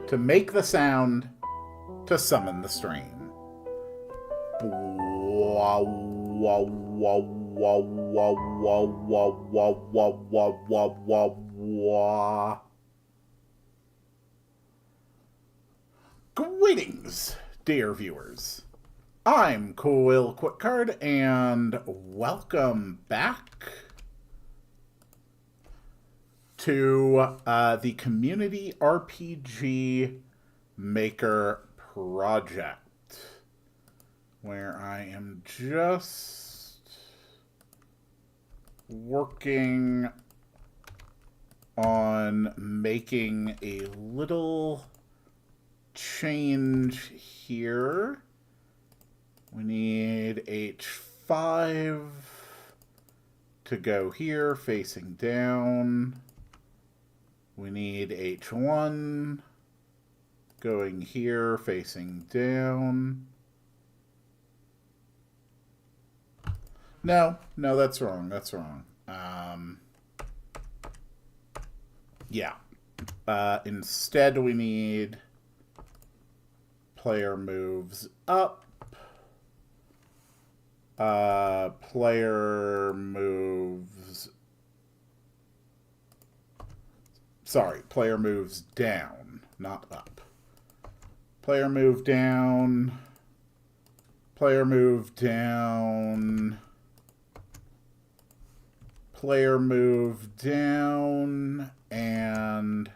to make the sound to summon the stream. Greetings, dear viewers. I'm Cool Quickcard, and welcome back to the Community RPG Maker Project, where I am just working on making a little change here. We need H5 to go here, facing down. We need H1 going here, facing down. No, that's wrong. That's wrong. Yeah. Instead, we need player moves up. Player moves down, not up. Player move down. Player move down. Player move down. And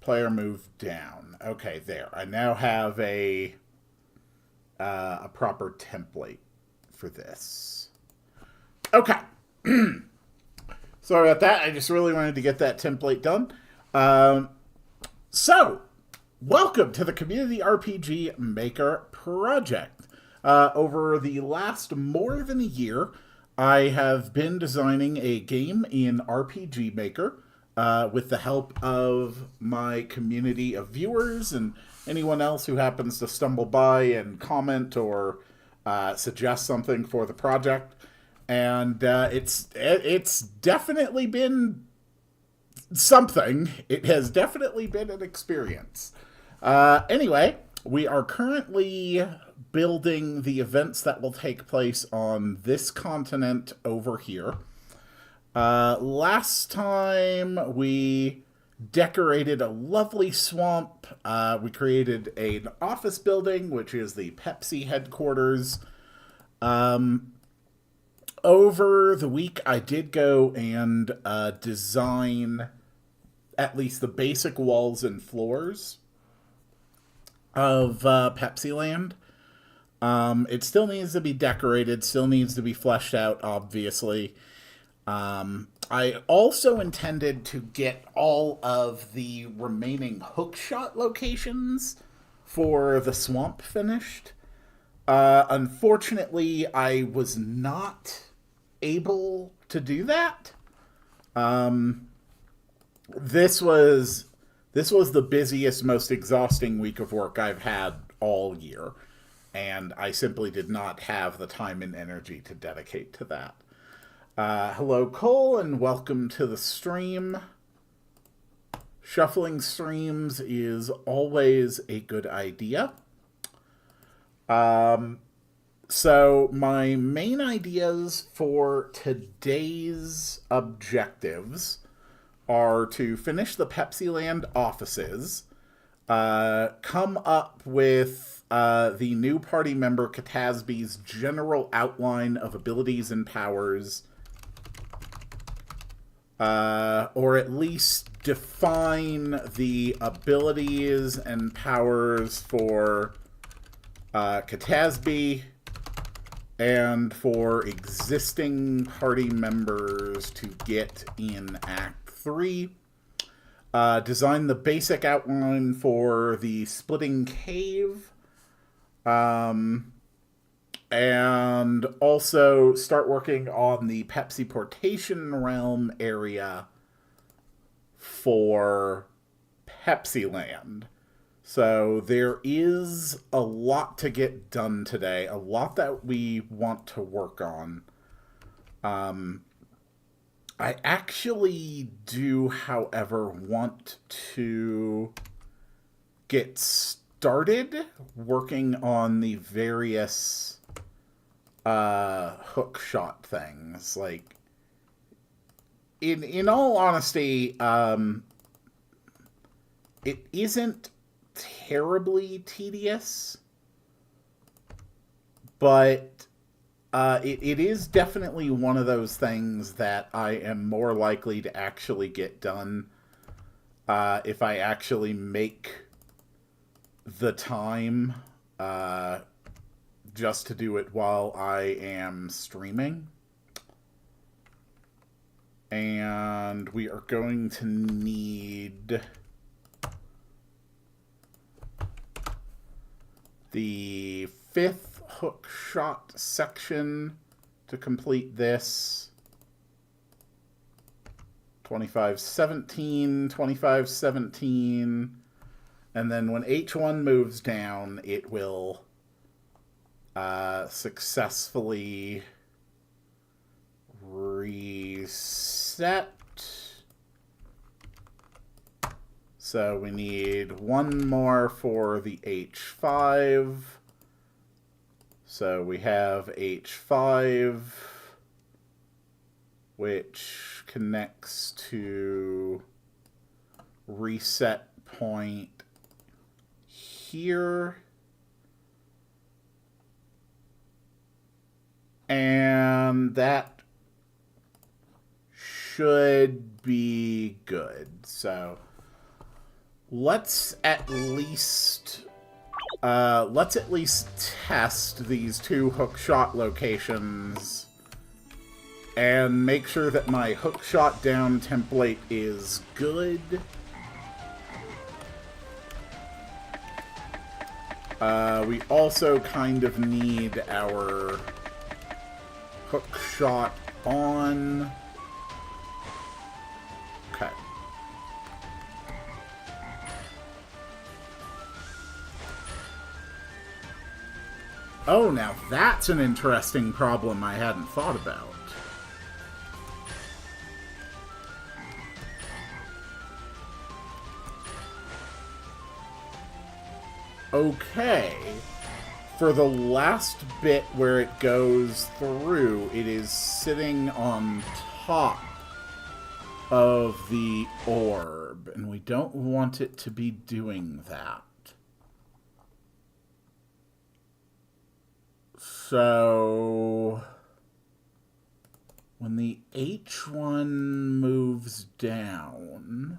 player move down. Okay, there. I now have a proper template for this. Okay. Sorry about that. I just really wanted to get that template done. So, welcome to the Community RPG Maker Project. Over the last more than a year, I have been designing a game in RPG Maker with the help of my community of viewers and anyone else who happens to stumble by and comment or suggest something for the project. And it's definitely been something. It has definitely been an experience. Anyway, we are currently building the events that will take place on this continent over here. Last time we decorated a lovely swamp. We created an office building, which is the Pepsi headquarters. Over the week, I did go and design at least the basic walls and floors of Pepsi Land. It still needs to be decorated, still needs to be fleshed out, obviously. I also intended to get all of the remaining hookshot locations for the swamp finished. Unfortunately, I was not able to do that. This was the busiest, most exhausting week of work I've had all year, and I simply did not have the time and energy to dedicate to that. Hello, Cole, and welcome to the stream. Shuffling streams is always a good idea. So my main ideas for today's objectives are to finish the Pepsi Land offices, come up with the new party member Katasby's general outline of abilities and powers, or at least define the abilities and powers for Katasby and for existing party members to get in Act 3. Design the basic outline for the Splitting Cave. And also start working on the Pepsi Portation Realm area for Pepsi Land. So there is a lot to get done today, a lot that we want to work on. I actually do, however, want to get started working on the various hook shot things. Like, in all honesty, it isn't terribly tedious, but it is definitely one of those things that I am more likely to actually get done if I actually make the time just to do it while I am streaming. And we are going to need the 5th hook shot section to complete this. 2517, 2517, and then when H1 moves down, it will successfully reset. So we need one more for the H5. So we have H5, which connects to reset point here. And that should be good. So let's at least test these 2 hook shot locations and make sure that my hook shot down template is good. We also kind of need our hook shot on. Okay. Oh, now that's an interesting problem I hadn't thought about. Okay. For the last bit where it goes through, it is sitting on top of the orb, and we don't want it to be doing that. So when the H1 moves down,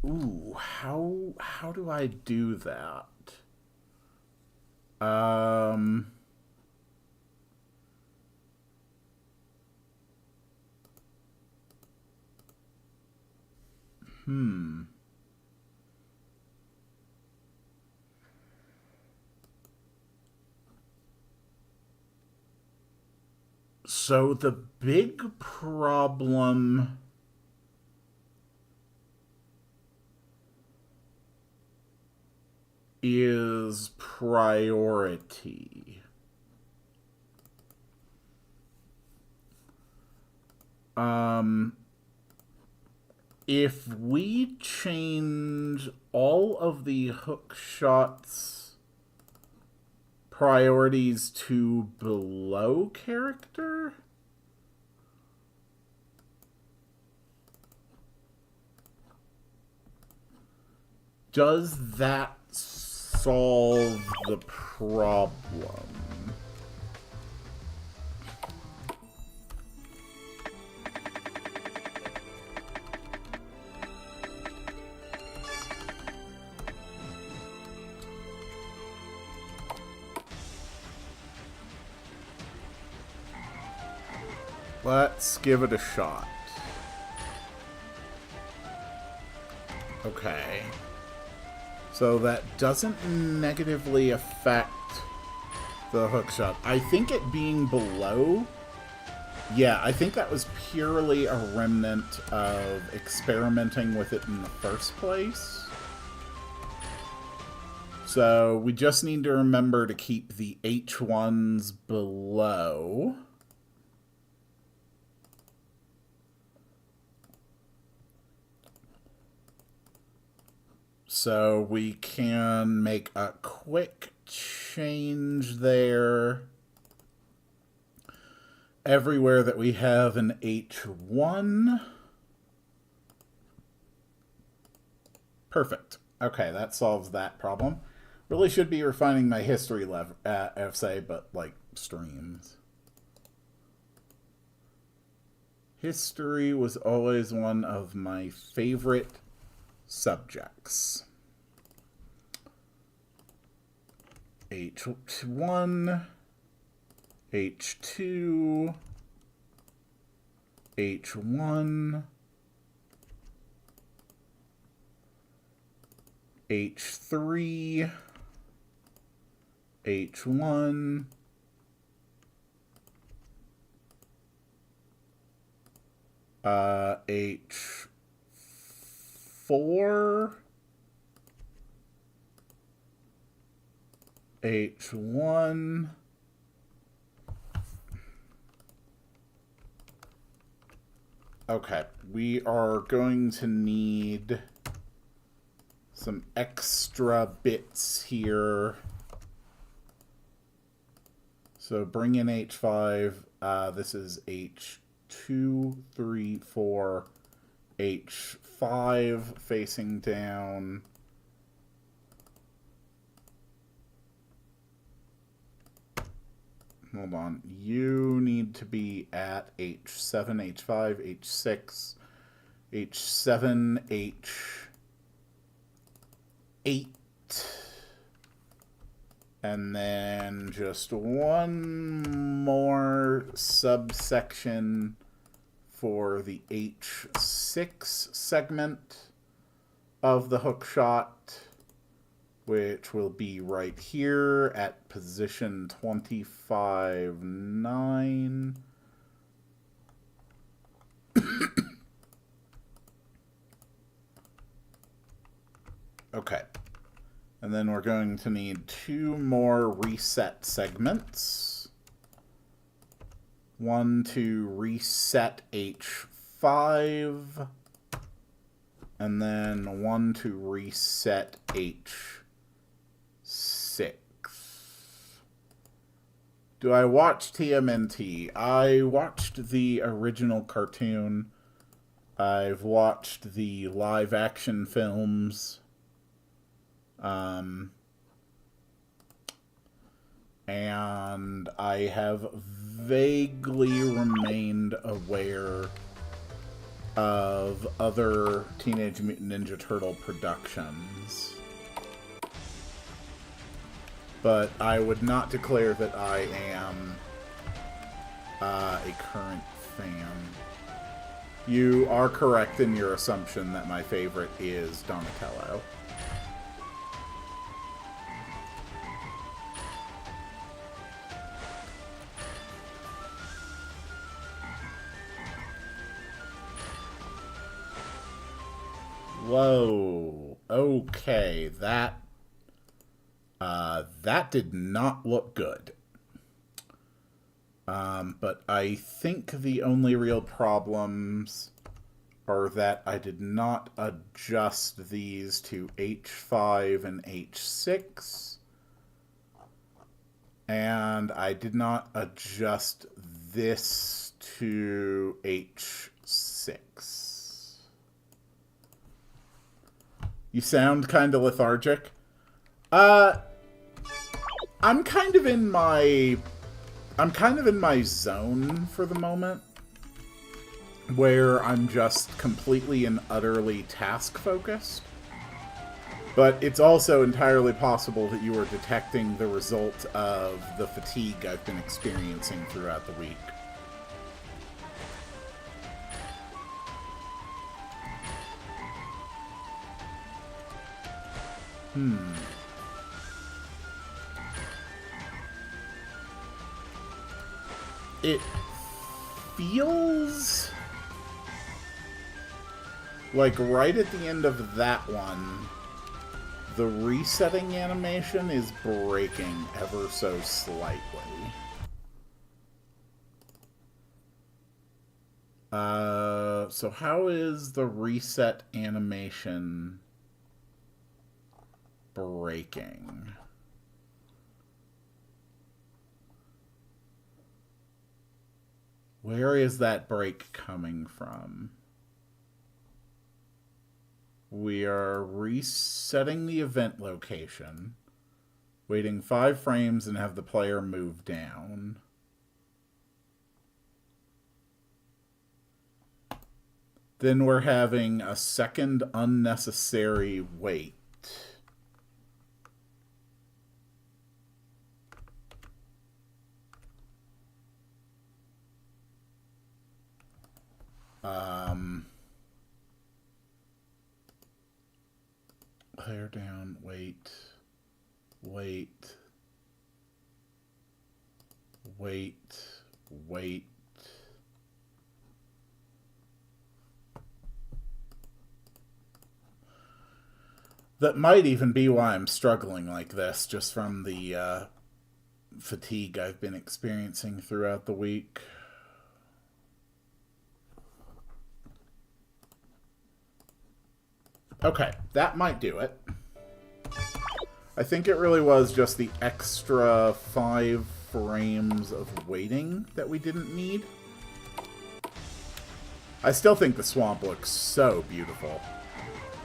ooh, how do I do that? So the big problem is priority. If we change all of the hook shots priorities to below character, does that solve the problem? Let's give it a shot. Okay. So that doesn't negatively affect the hook shot. I think it being below, yeah, I think that was purely a remnant of experimenting with it in the first place. So we just need to remember to keep the H1s below. So we can make a quick change there. Everywhere that we have an H1. Perfect. Okay, that solves that problem. Really should be refining my history essay, but like streams. History was always one of my favorite subjects. H1, H2, H1, H3, H1, H4, H1, okay, we are going to need some extra bits here. So bring in H5, this is H2, 3, 4, H5 facing down. Hold on. You need to be at H7, H5, H6, H7, H8. And then just one more subsection for the H6 segment of the hook shot, which will be right here at position 25, 9. Okay. And then we're going to need 2 more reset segments. One to reset H5. And then one to reset H6. Do I watch TMNT? I watched the original cartoon. I've watched the live action films. And I have vaguely remained aware of other Teenage Mutant Ninja Turtle productions. But I would not declare that I am a current fan. You are correct in your assumption that my favorite is Donatello. Whoa. Okay, that did not look good. But I think the only real problems are that I did not adjust these to H5 and H6. And I did not adjust this to H6. You sound kind of lethargic. I'm kind of in my zone for the moment, where I'm just completely and utterly task focused. But it's also entirely possible that you are detecting the result of the fatigue I've been experiencing throughout the week. It feels like right at the end of that one, the resetting animation is breaking ever so slightly. So how is the reset animation breaking. Where is that break coming from? We are resetting the event location, waiting 5 frames, and have the player move down. Then we're having a second unnecessary wait. Player down, wait, wait, wait, wait. That might even be why I'm struggling like this, just from the fatigue I've been experiencing throughout the week. Okay, that might do it. I think it really was just the extra 5 frames of waiting that we didn't need. I still think the swamp looks so beautiful.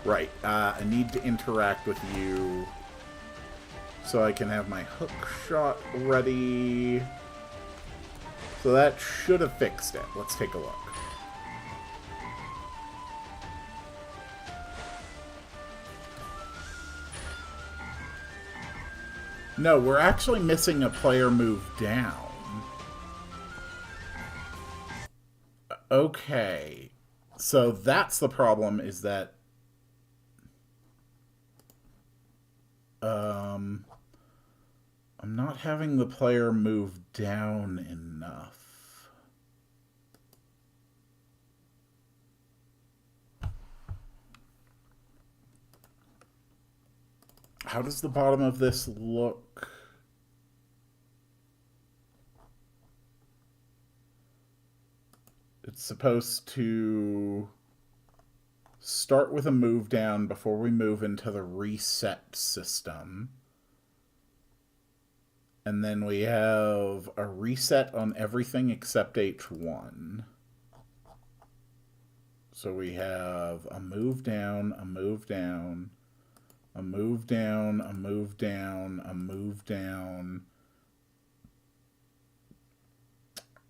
Right, I need to interact with you so I can have my hook shot ready. So that should have fixed it. Let's take a look. No, we're actually missing a player move down. Okay. So that's the problem, is that I'm not having the player move down enough. How does the bottom of this look? It's supposed to start with a move down before we move into the reset system. And then we have a reset on everything except H1. So we have a move down, a move down, a move down, a move down, a move down,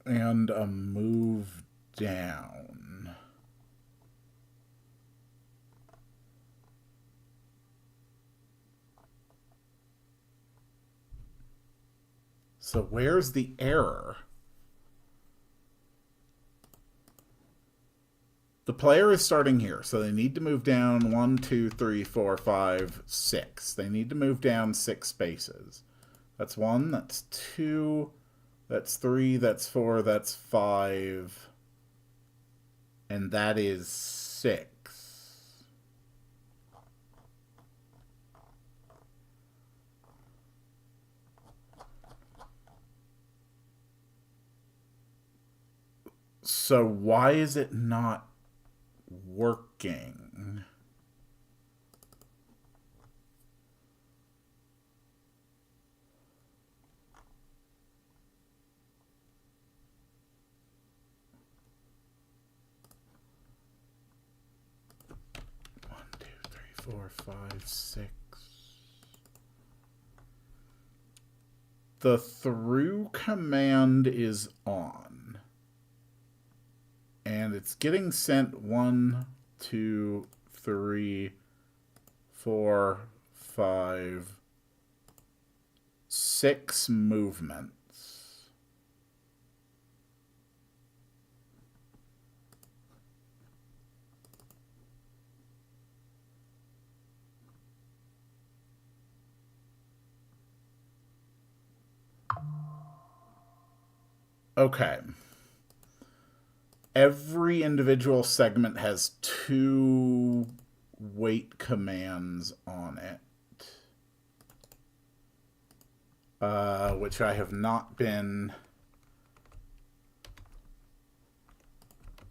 and a move down. So where's the error? The player is starting here, so they need to move down 1, 2, 3, 4, 5, 6. They need to move down 6 spaces. That's 1, that's 2, that's 3, that's 4, that's 5, and that is 6. So why is it not working? One, 2, 3, 4, 5, 6. The through command is on. And it's getting sent 1, 2, 3, 4, 5, 6 movements. Okay. Every individual segment has 2 wait commands on it, which I have not been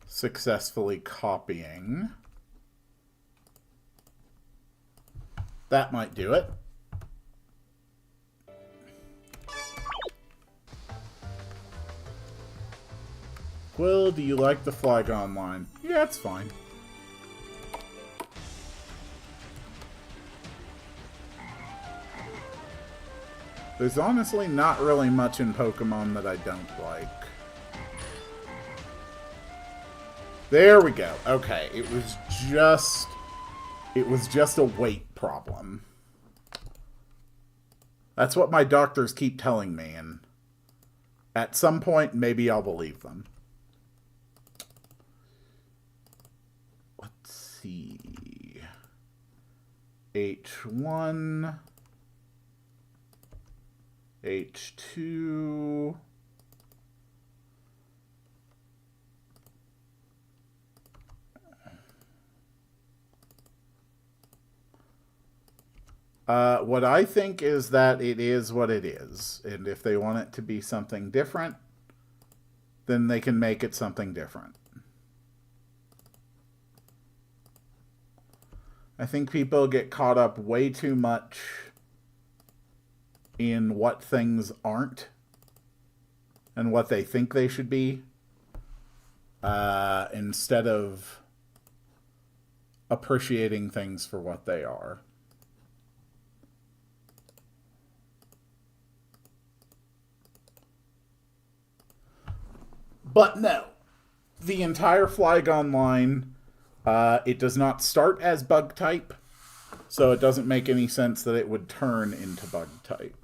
successfully copying. That might do it. Quill, do you like the Flygon line? Yeah, it's fine. There's honestly not really much in Pokemon that I don't like. There we go. Okay, it was just a weight problem. That's what my doctors keep telling me, and at some point maybe I'll believe them. Let's see. H1, H2. What I think is that it is what it is. And if they want it to be something different, then they can make it something different. I think people get caught up way too much in what things aren't and what they think they should be, instead of appreciating things for what they are. But no, the entire Flygon line, it does not start as bug type, so it doesn't make any sense that it would turn into bug type.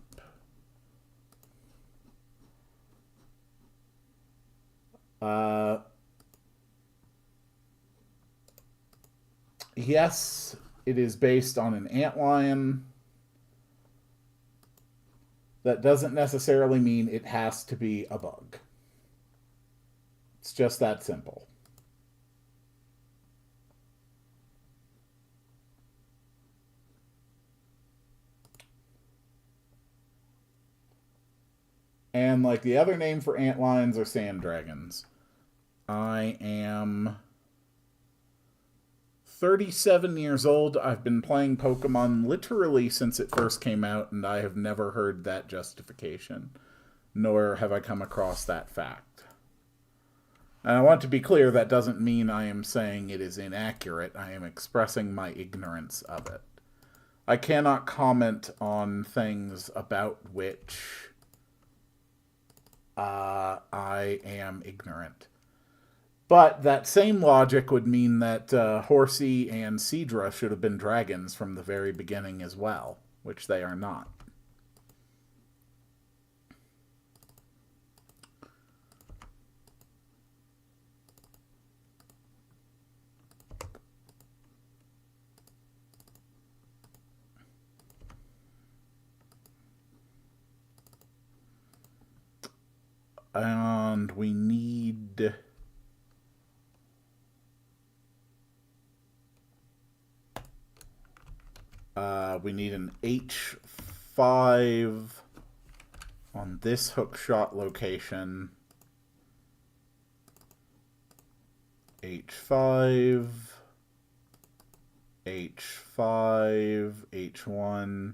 Yes, it is based on an antlion. That doesn't necessarily mean it has to be a bug. It's just that simple. And like the other name for antlions are sand dragons. I am 37 years old. I've been playing Pokemon literally since it first came out, and I have never heard that justification, nor have I come across that fact. And I want to be clear, that doesn't mean I am saying it is inaccurate. I am expressing my ignorance of it. I cannot comment on things about which I am ignorant. But that same logic would mean that Horsey and Seadra should have been dragons from the very beginning as well, which they are not. And we need... we need an H5 on this hookshot location. H5, H5, H1.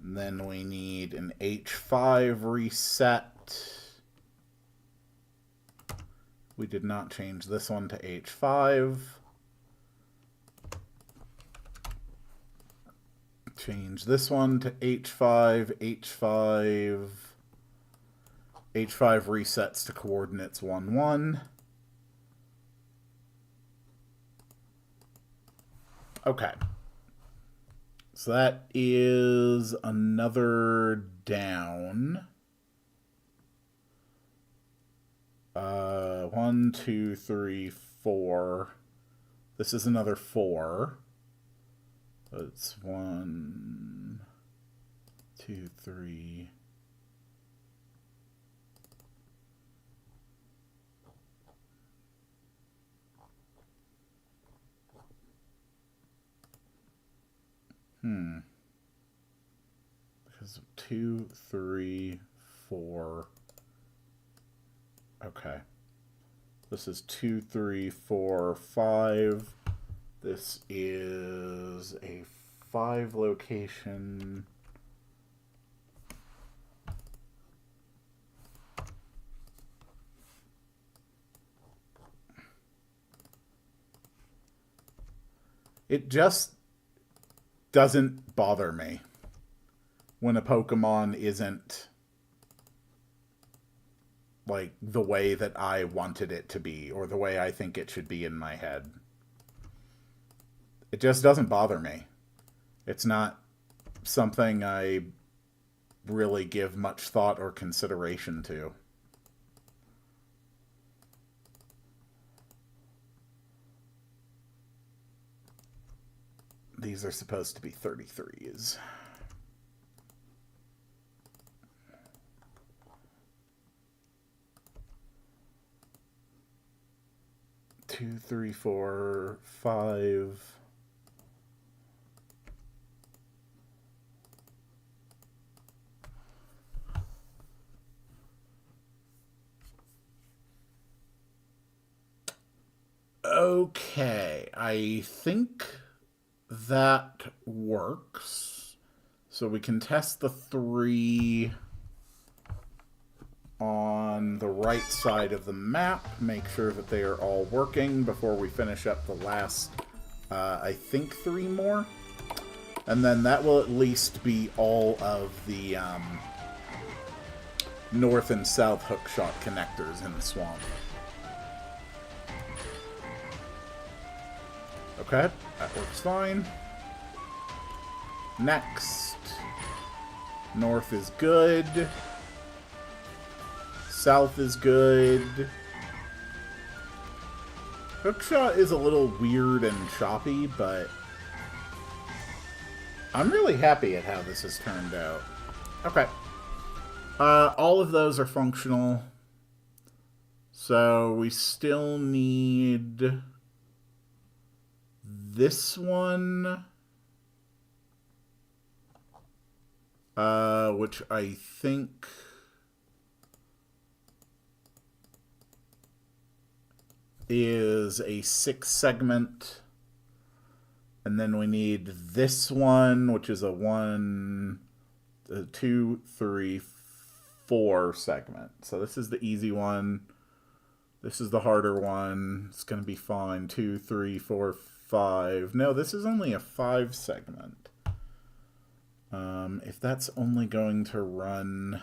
And then we need an H5 reset. We did not change this one to H5. Change this one to H5, H5. H5 resets to coordinates 1, 1. Okay. So that is another down. 1, 2, 3, 4. This is another 4. It's 1, 2, 3. Because 2, 3, 4. Okay. This is 2, 3, 4, 5. This is a 5 location. It just doesn't bother me when a Pokemon isn't like the way that I wanted it to be or the way I think it should be in my head. It just doesn't bother me. It's not something I really give much thought or consideration to. These are supposed to be 33s. Two, three, four, 5. Okay, I think that works. So we can test the 3 on the right side of the map, make sure that they are all working before we finish up the last, I think, 3 more. And then that will at least be all of the north and south hookshot connectors in the swamp. Okay, that works fine. Next. North is good. South is good. Hookshot is a little weird and choppy, but I'm really happy at how this has turned out. Okay. All of those are functional. So we still need this one, which I think is a 6 segment, and then we need this one, which is a 1, 2, 3, 4 segment. So this is the easy one. This is the harder one. It's going to be fine. 2, 3, 4, 5. No, this is only a 5 segment. If that's only going to run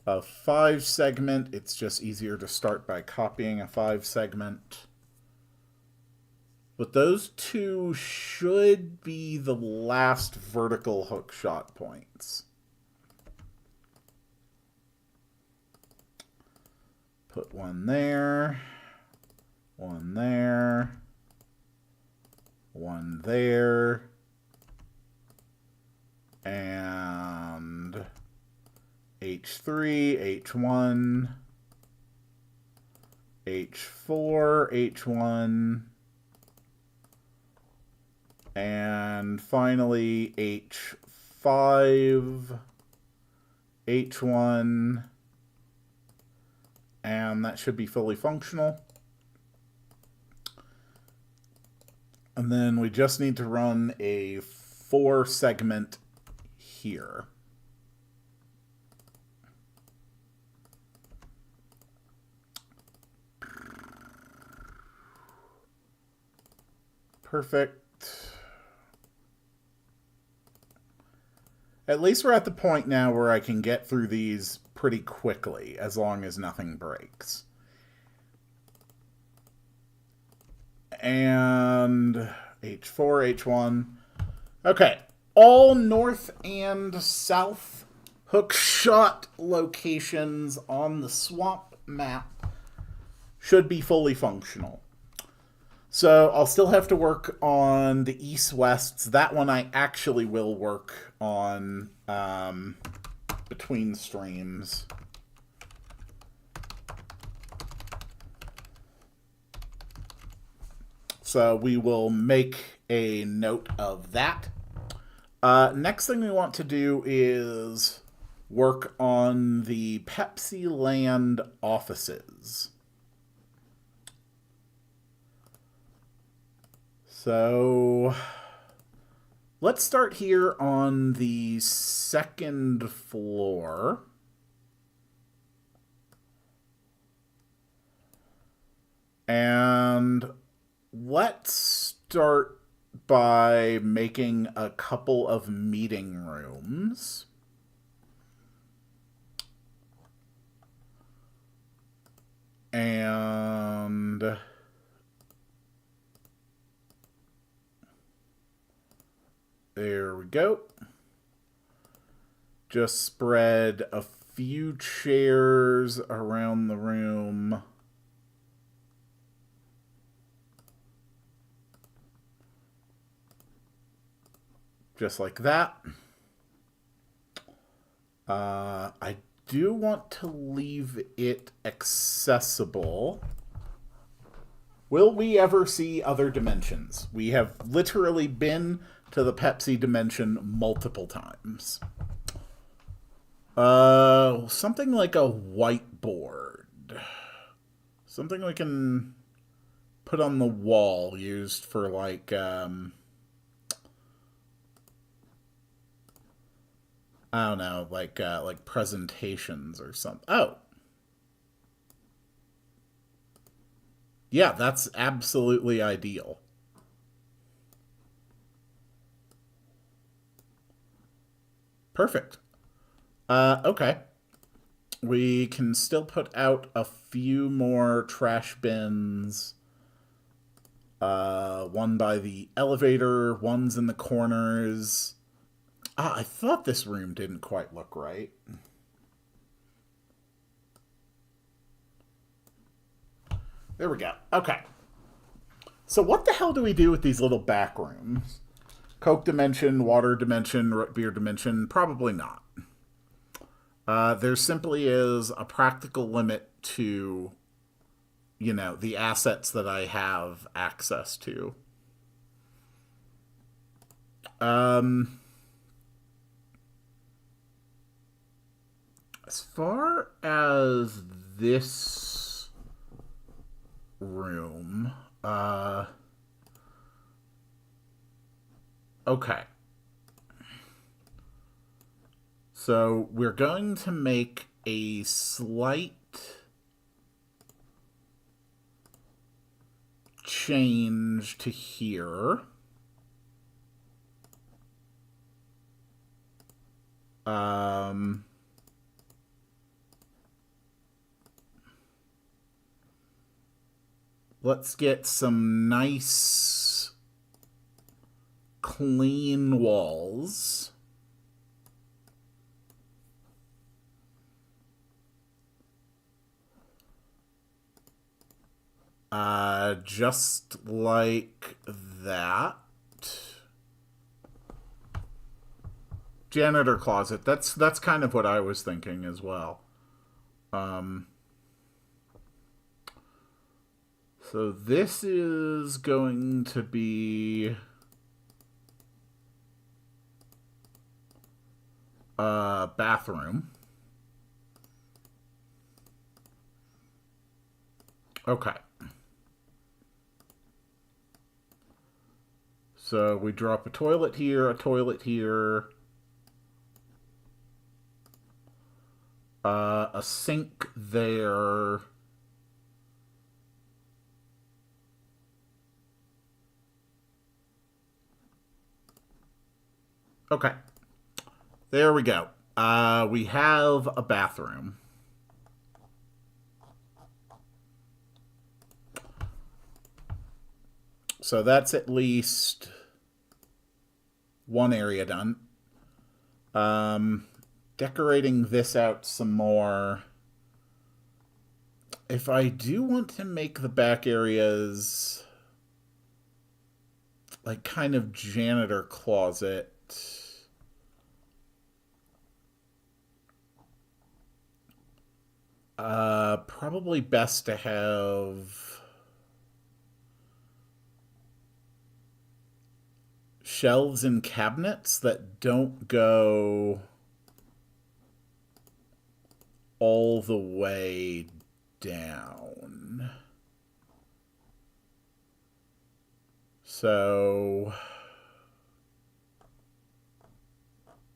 a 5 segment, it's just easier to start by copying a 5 segment. But those 2 should be the last vertical hookshot points. Put one there, one there, one there, and H3, H1, H4, H1, and finally H5, H1, and that should be fully functional. And then we just need to run a 4 segment here. Perfect. At least we're at the point now where I can get through these pretty quickly, as long as nothing breaks. And H4, H1. Okay. All north and south hookshot locations on the swamp map should be fully functional. So I'll still have to work on the east-wests. That one I actually will work on between streams. So we will make a note of that. Next thing we want to do is work on the Pepsi Land offices. So let's start here on the second floor. And let's start by making a couple of meeting rooms. And there we go. Just spread a few chairs around the room. Just like that. I do want to leave it accessible. Will we ever see other dimensions? We have literally been to the Pepsi dimension multiple times. Something like a whiteboard. Something we can put on the wall, used for like, I don't know, like presentations or something. Oh. Yeah, that's absolutely ideal. Perfect. Okay. We can still put out a few more trash bins. One by the elevator, one's in the corners. Ah, I thought this room didn't quite look right. There we go. Okay. So what the hell do we do with these little back rooms? Coke dimension, water dimension, root beer dimension? Probably not. There simply is a practical limit to, you know, the assets that I have access to. As far as this room, okay. So we're going to make a slight change to here. Let's get some nice clean walls. Just like that. Janitor closet. That's kind of what I was thinking as well. So this is going to be a bathroom. Okay. So we drop a toilet here, a sink there. Okay. There we go. We have a bathroom. So that's at least one area done. Decorating this out some more. If I do want to make the back areas like kind of janitor closet, probably best to have shelves and cabinets that don't go all the way So,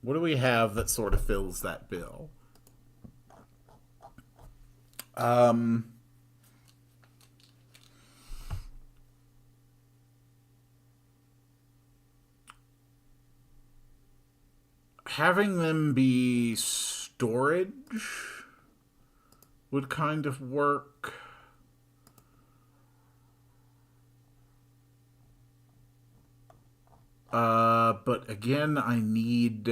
what do we have that sort of fills that bill? Having them be storage would kind of work. But again, I need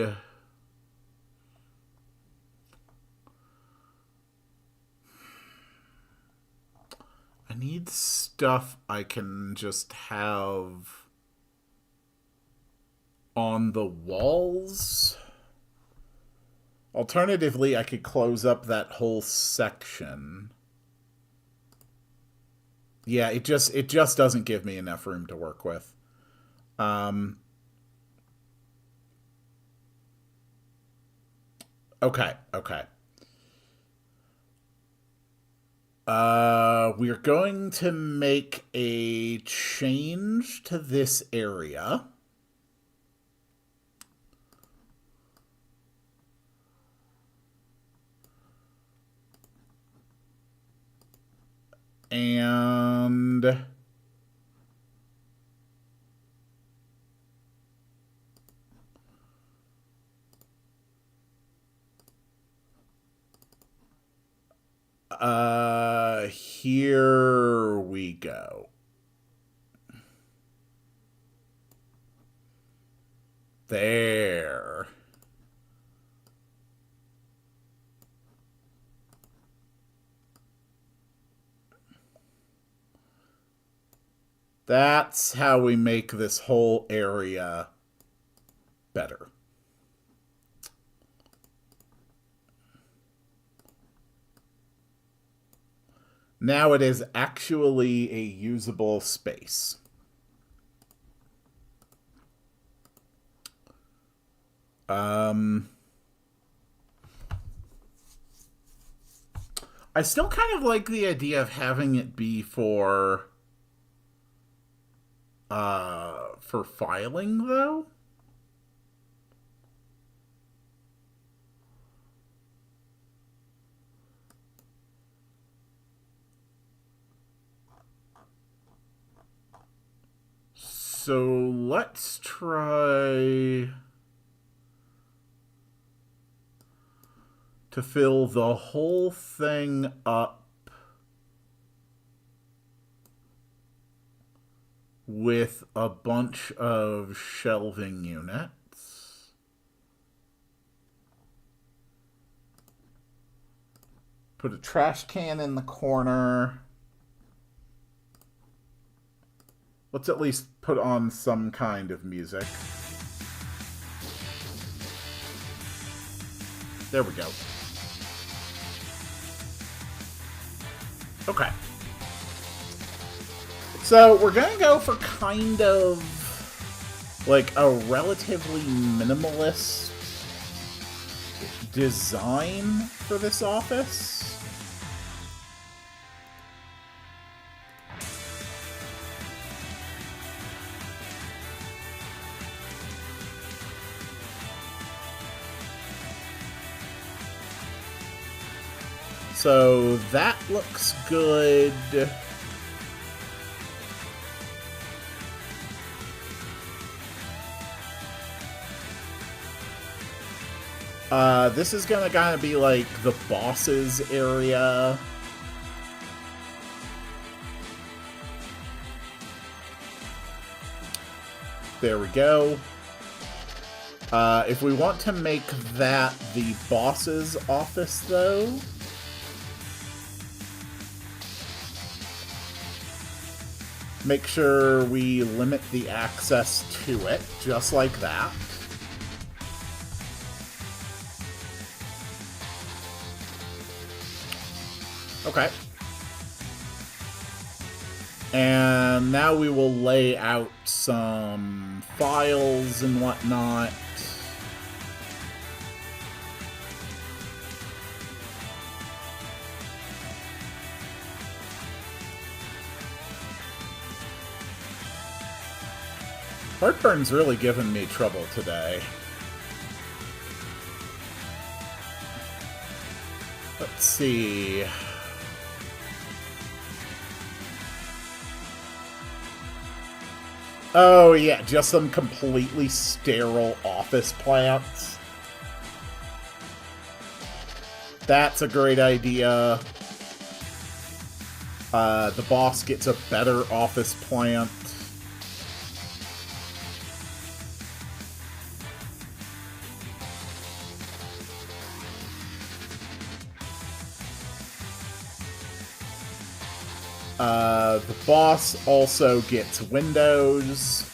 stuff I can just have on the walls. Alternatively, I could close up that whole section. Yeah, it just doesn't give me enough room to work with. Okay. We're going to make a change to this area. And here we go. There. That's how we make this whole area better. Now it is actually a usable space. I still kind of like the idea of having it be for filing, though. So let's try to fill the whole thing up with a bunch of shelving units. Put a trash can in the corner. Let's at least put on some kind of music. There we go. Okay. So we're going to go for kind of like a relatively minimalist design for this office. So that looks good. This is gonna kind of be like the boss's area. There we go. If we want to make that the boss's office, though, make sure we limit the access to it, just like that. Okay. And now we will lay out some files and whatnot. Heartburn's really giving me trouble today. Let's see. Oh, yeah, just some completely sterile office plants. That's a great idea. The boss gets a better office plant. The boss also gets windows.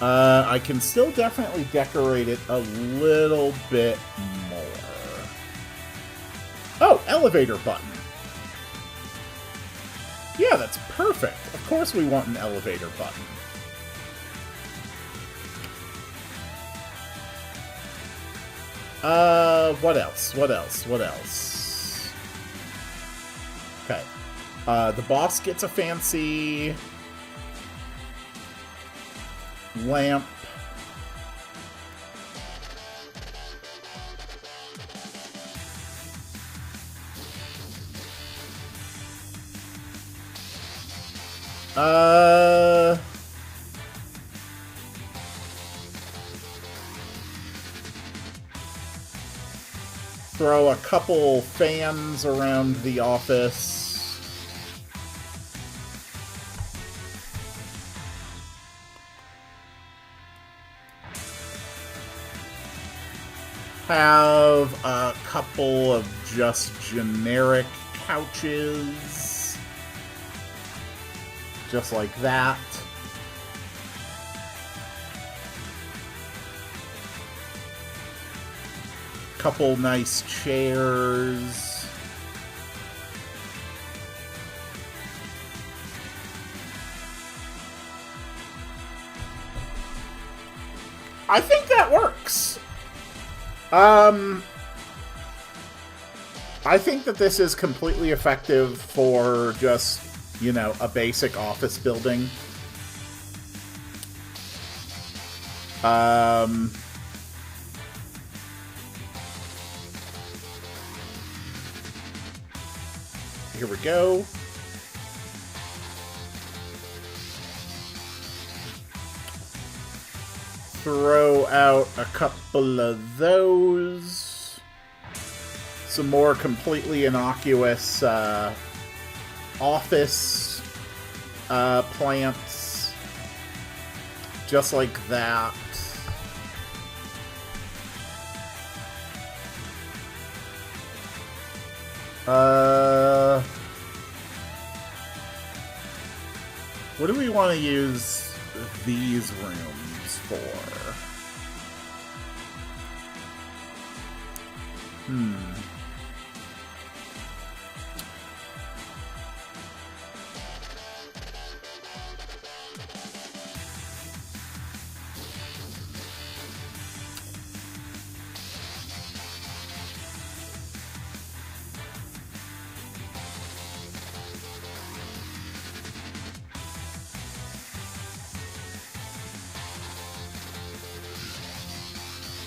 I can still definitely decorate it a little bit more. Oh, elevator button. Yeah, that's perfect. Of course we want an elevator button. What else? What else? What else? Okay. The boss gets a fancy lamp. Throw a couple fans around the office. Have a couple of just generic couches. Just like that. Couple nice chairs. I think that works. I think that this is completely effective for just, you know, a basic office building. Here we go. Throw out a couple of those. Some more completely innocuous office plants. Just like that. What do we want to use these rooms for?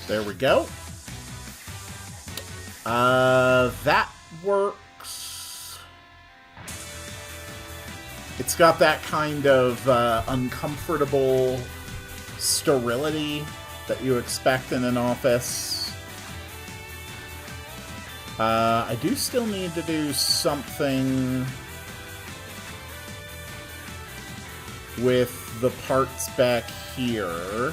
There we go. That works. It's got that kind of uncomfortable sterility that you expect in an office. I do still need to do something with the parts back here.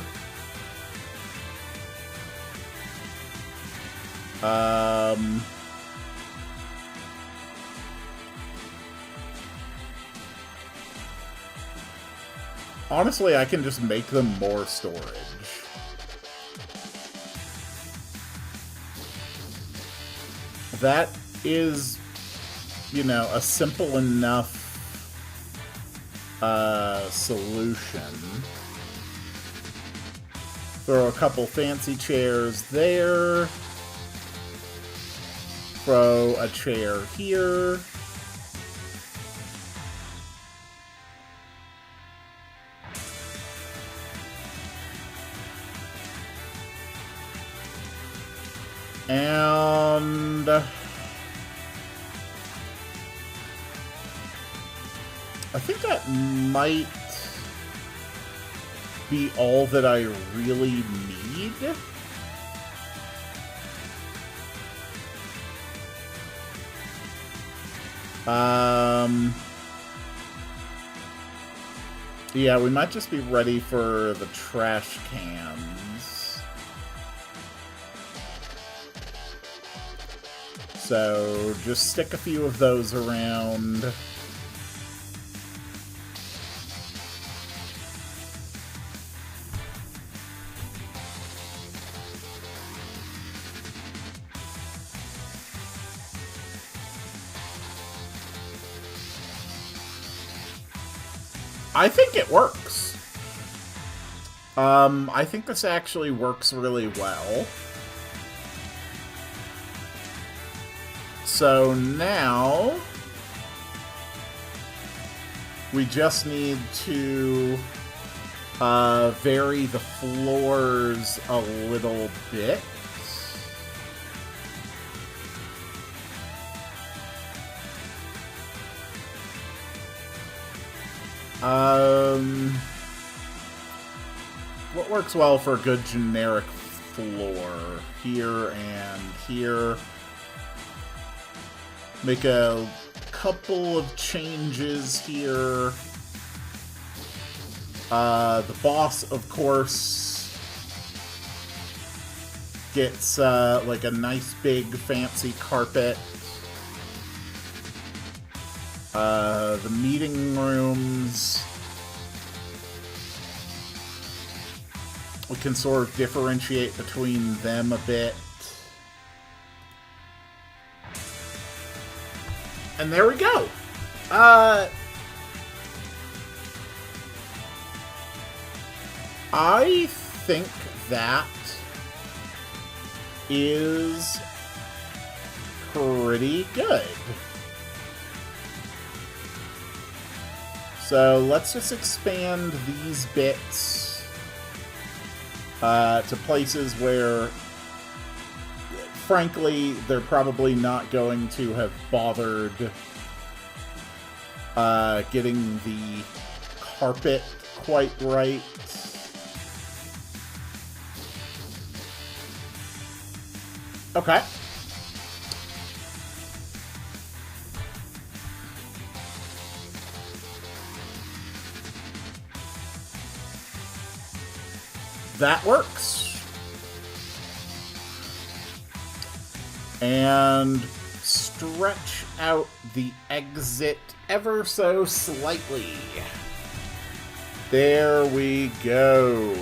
Honestly, I can just make them more storage. That is, you know, a simple enough solution. Throw a couple fancy chairs there. throw a chair here. And I think that might be all that I really need. Yeah, we might just be ready for the trash cans. So just stick a few of those around. I think it works. I think this actually works really well. So now we just need to vary the floors a little bit. What works well for a good generic floor? Here and here. Make a couple of changes here. The boss, of course, gets like a nice big fancy carpet. The meeting rooms, we can sort of differentiate between them a bit. And there we go. I think that is pretty good. So let's just expand these bits to places where, frankly, they're probably not going to have bothered getting the carpet quite right. Okay. That works. And stretch out the exit ever so slightly. There we go.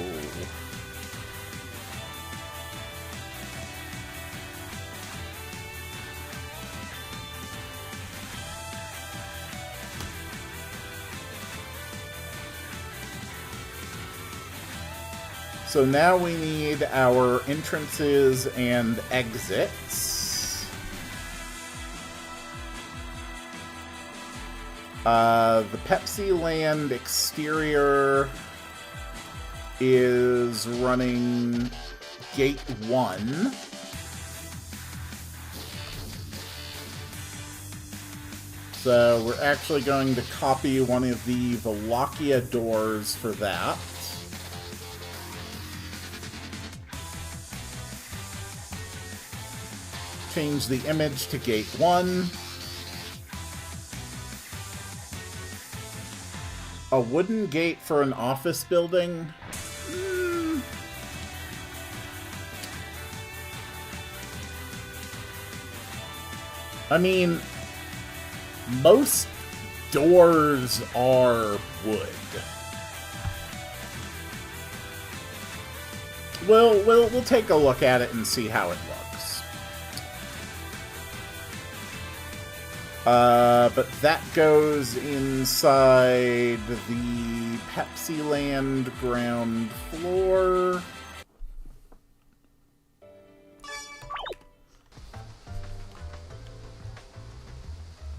So now we need our entrances and exits. The Pepsi Land exterior is running Gate 1. So we're actually going to copy one of the Wallachia doors for that. Change the image to Gate 1. A wooden gate for an office building? I mean, most doors are wood. We'll take a look at it and see how it looks. But that goes inside the Pepsi Land ground floor.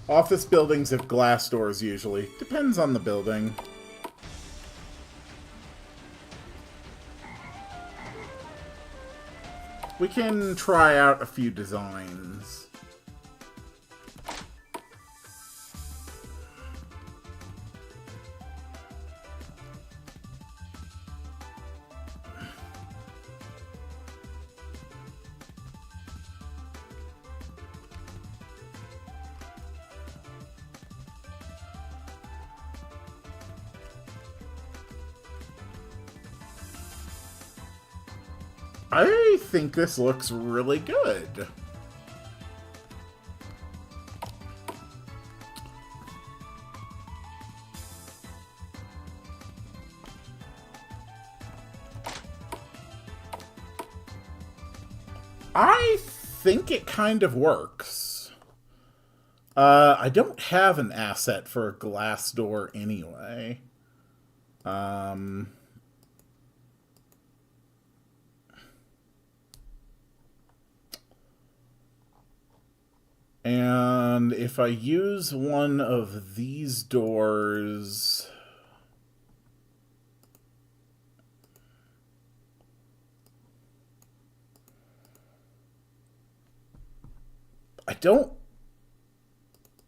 Office buildings have glass doors usually. Depends on the building. We can try out a few designs. I think this looks really good. I think it kind of works. I don't have an asset for a glass door anyway. And if I use one of these doors... I don't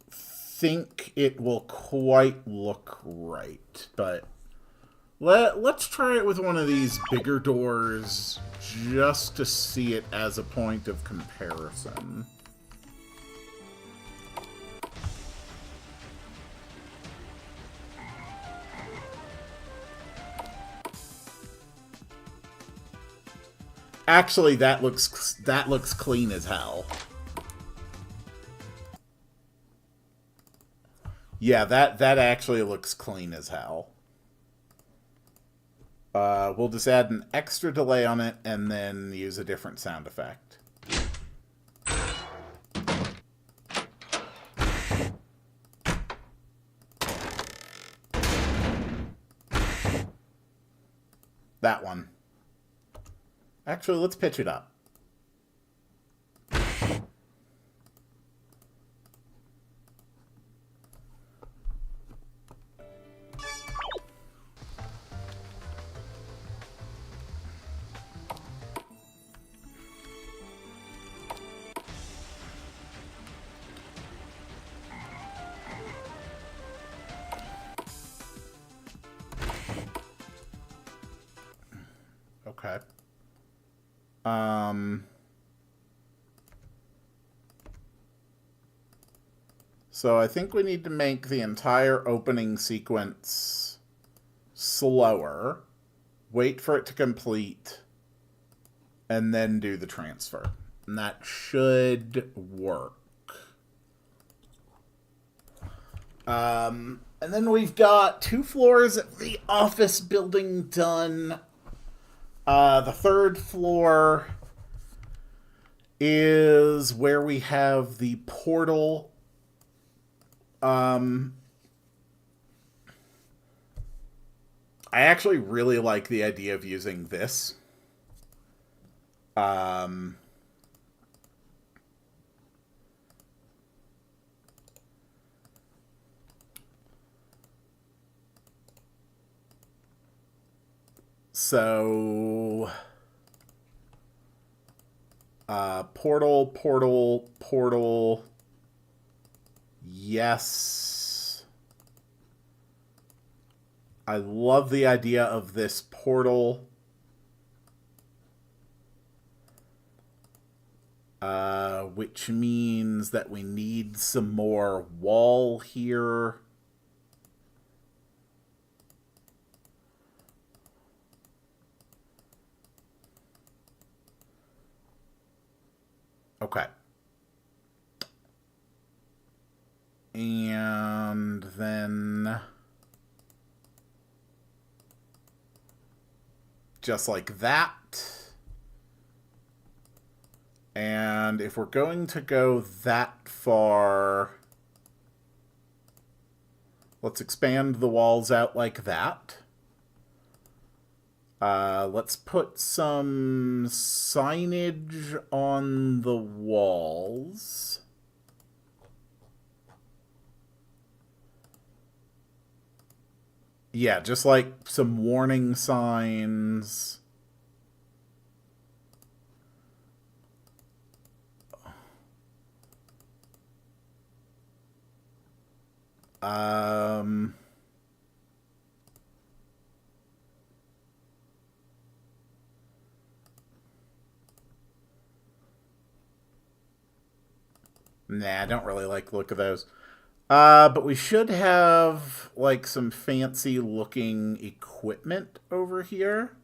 think it will quite look right, but let's try it with one of these bigger doors just to see it as a point of comparison. Actually, that looks clean as hell. Yeah, that actually looks clean as hell. We'll just add an extra delay on it and then use a different sound effect. That one. Actually, let's pitch it up. Okay. So I think we need to make the entire opening sequence slower, wait for it to complete, and then do the transfer. And that should work. And then we've got 2 floors of the office building done. The 3rd floor is where we have the portal. I actually really like the idea of using this. So, portal, portal, portal. Yes. I love the idea of this portal. Which means that we need some more wall here. Okay. And then just like that. And if we're going to go that far, let's expand the walls out like that. Let's put some signage on the walls. Yeah, just like some warning signs. Nah, I don't really like the look of those. But we should have, like, some fancy looking equipment over here.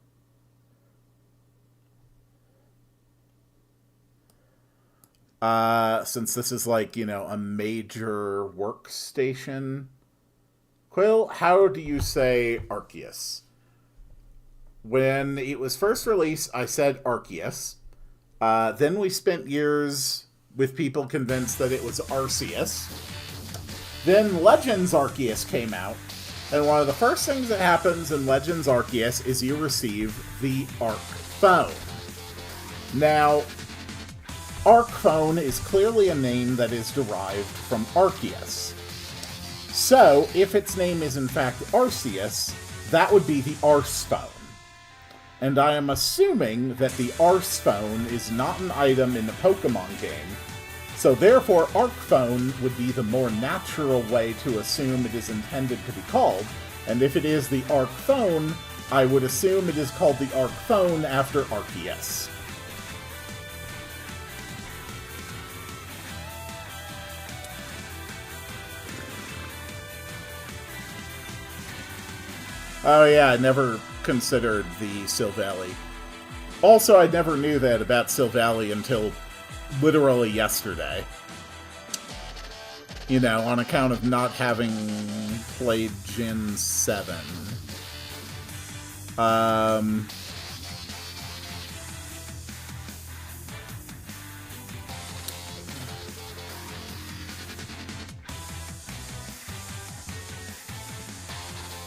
Since this is, like, you know, a major workstation. Quill, how do you say Arceus? When it was first released, I said Arceus. Then we spent years with people convinced that it was Arceus. Then Legends Arceus came out, and one of the first things that happens in Legends Arceus is you receive the Arc Phone. Now, Arc Phone is clearly a name that is derived from Arceus. So, if its name is in fact Arceus, that would be the Arce Phone. And I am assuming that the Arce Phone is not an item in the Pokemon game, so therefore Arc Phone would be the more natural way to assume it is intended to be called, and if it is the Arc Phone, I would assume it is called the Arc Phone after Arceus. Oh yeah, I never considered the Silvally. Also, I never knew that about Silvally until literally yesterday. You know, on account of not having played Gen 7.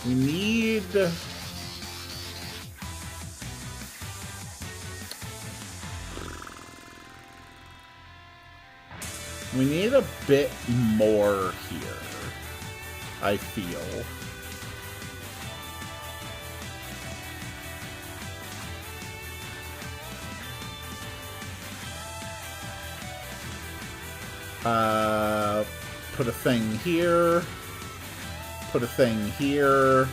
We need... We need a bit more here, I feel. Put a thing here. Put a thing here.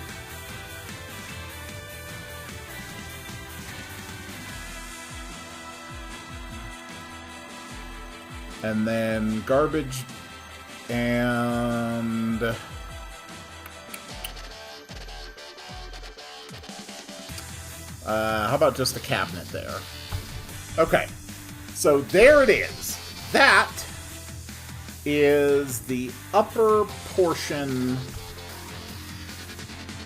And then garbage and... how about just a cabinet there? Okay, so there it is. That is the upper portion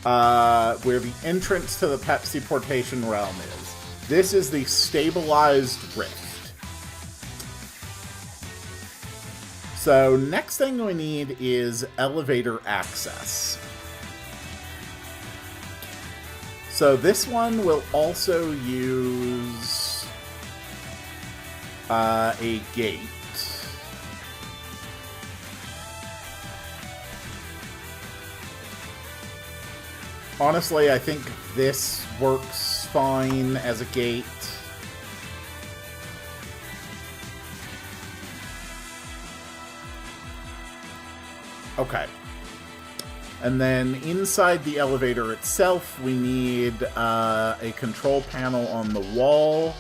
where the entrance to the Pepsi Portation Realm is. This is the stabilized rift. So next thing we need is elevator access. So this one will also use a gate. Honestly, I think this works fine as a gate. Okay. And then inside the elevator itself, we need a control panel on the wall.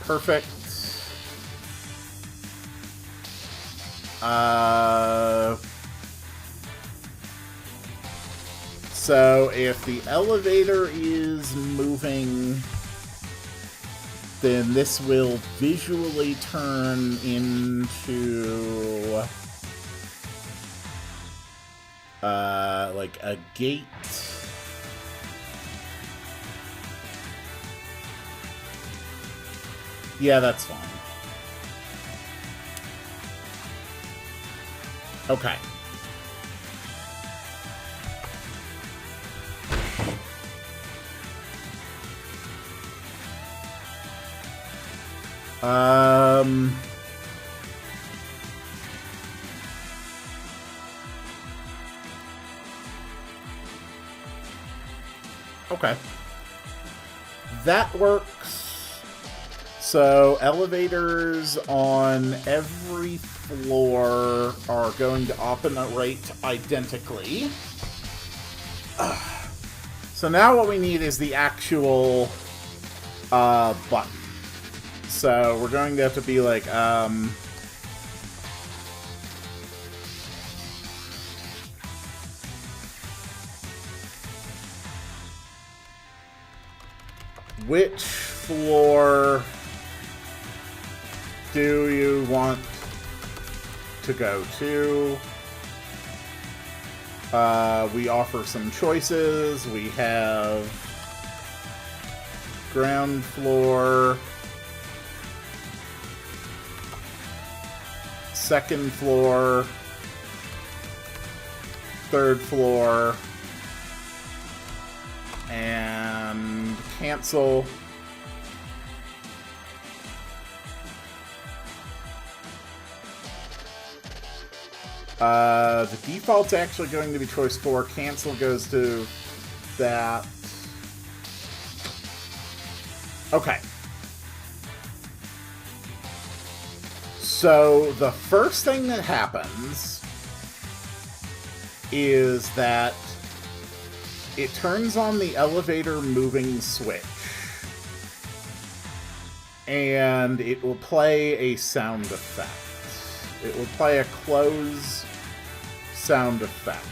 Perfect. So if the elevator is moving, then this will visually turn into like a gate. Yeah, that's fine. Okay. Okay. That works. So elevators on every floor are going to operate identically. So now what we need is the actual button. So we're going to have to be like, which floor do you want to go to? We offer some choices. We have ground floor, second floor, third floor, and cancel. The default's actually going to be choice 4. Cancel goes to that. Okay. So the first thing that happens is that it turns on the elevator moving switch. And it will play a sound effect. It will play a close sound effect.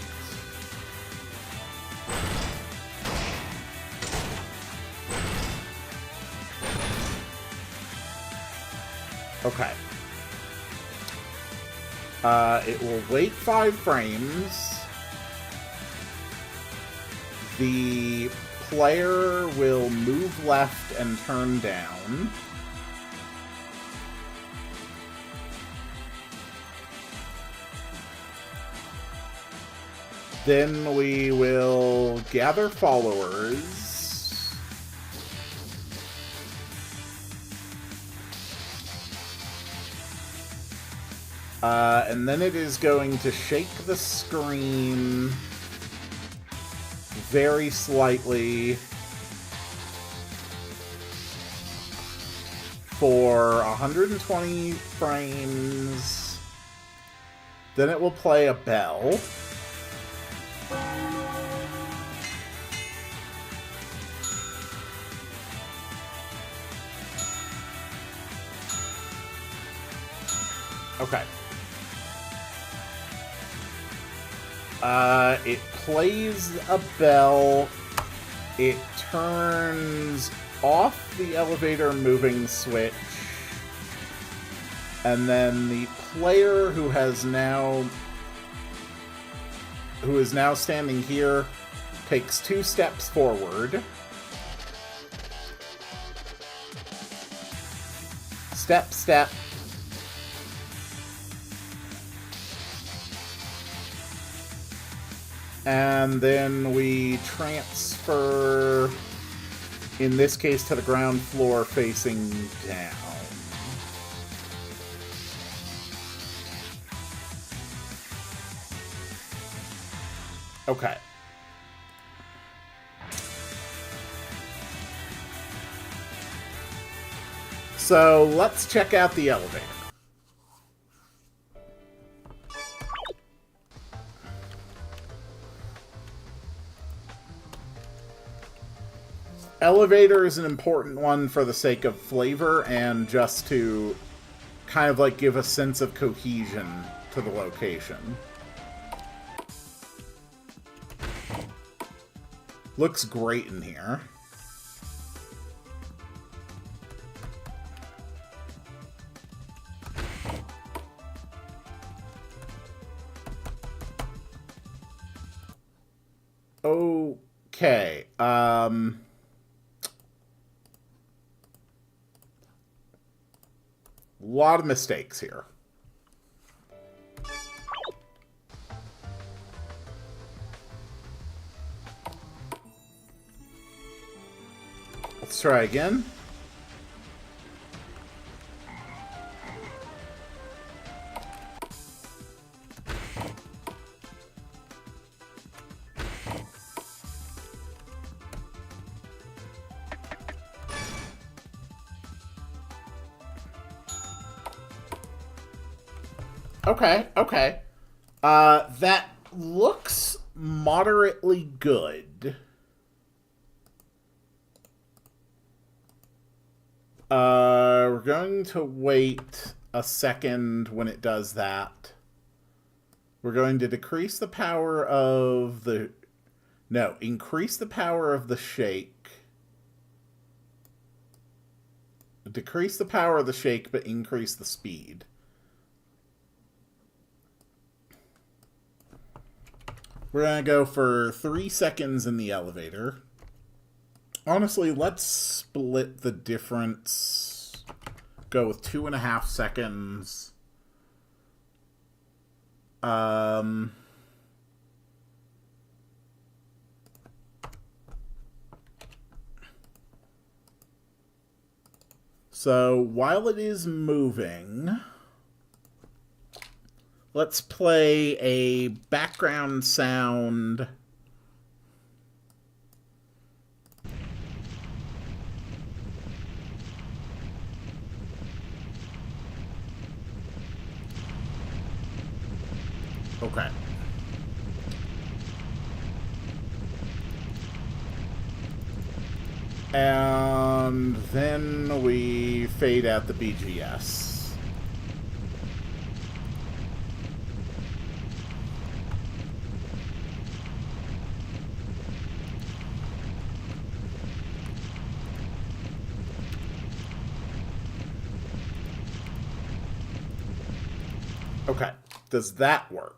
Okay. It will wait 5 frames. The player will move left and turn down. Then we will gather followers. And then it is going to shake the screen very slightly for 120 frames. Then it will play a bell. Okay. It plays a bell. It turns off the elevator moving switch. And then the player who is now standing here takes 2 steps forward. Step, step. And then we transfer, in this case, to the ground floor facing down. Okay. So let's check out the elevator. Elevator is an important one for the sake of flavor and just to kind of like give a sense of cohesion to the location. Looks great in here. Okay. Lot of mistakes here. Let's try again. Okay, okay. That looks moderately good. We're going to wait a second when it does that. We're going to decrease the power of the... No, increase the power of the shake. Decrease the power of the shake, but increase the speed. We're going to go for 3 seconds in the elevator. Honestly, let's split the difference. Go with 2.5 seconds. So while it is moving, let's play a background sound. Okay. And then we fade out the BGS. Okay. Does that work?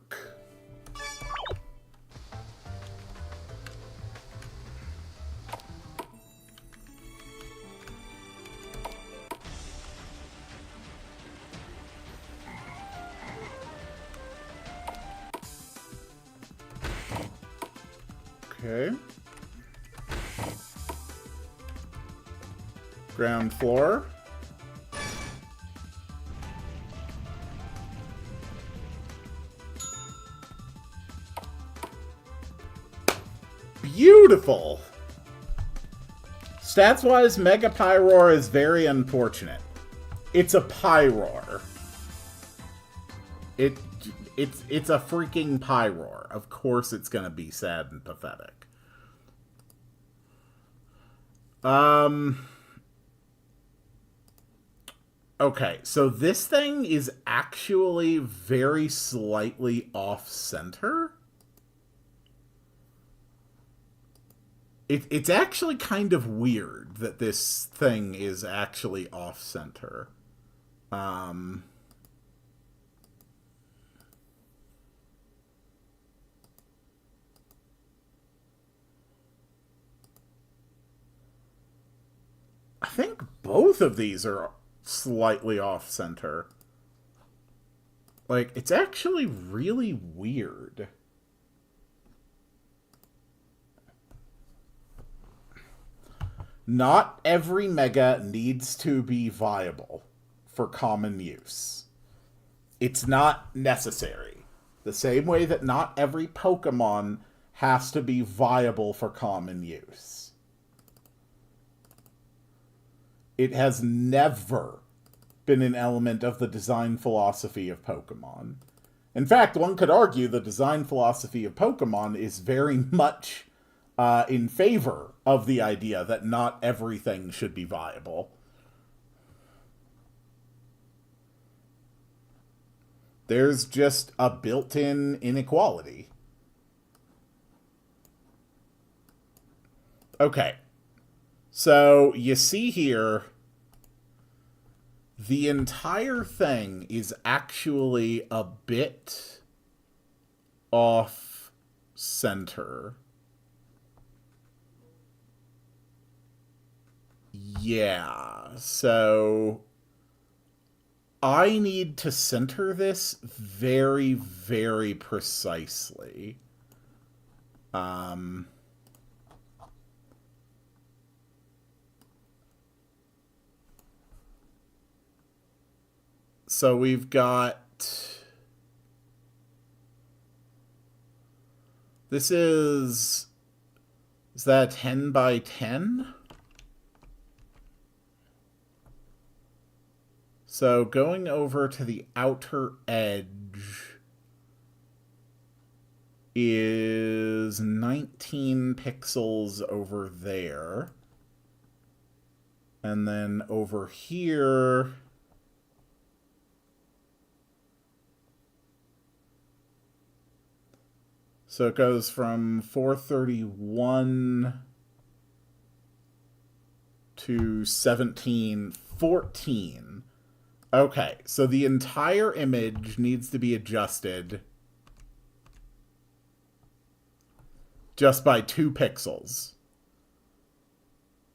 Okay. Ground floor. Beautiful! Stats-wise, Mega Pyroar is very unfortunate. It's a Pyroar. It's a freaking Pyroar. Of course it's gonna be sad and pathetic. Okay, so this thing is actually very slightly off-center. It's actually kind of weird that this thing is actually off-center. I think both of these are slightly off-center. Like, it's actually really weird. Not every Mega needs to be viable for common use. It's not necessary. The same way that not every Pokemon has to be viable for common use. It has never been an element of the design philosophy of Pokemon. In fact, one could argue the design philosophy of Pokemon is very much in favor of the idea that not everything should be viable. There's just a built-in inequality. Okay. So, you see here, the entire thing is actually a bit off-center. Yeah, so I need to center this very, very precisely. So we've got... This is... Is that 10 by 10? So going over to the outer edge is 19 pixels over there. And then over here, so it goes from 431 to 1714. Okay, so the entire image needs to be adjusted just by 2 pixels.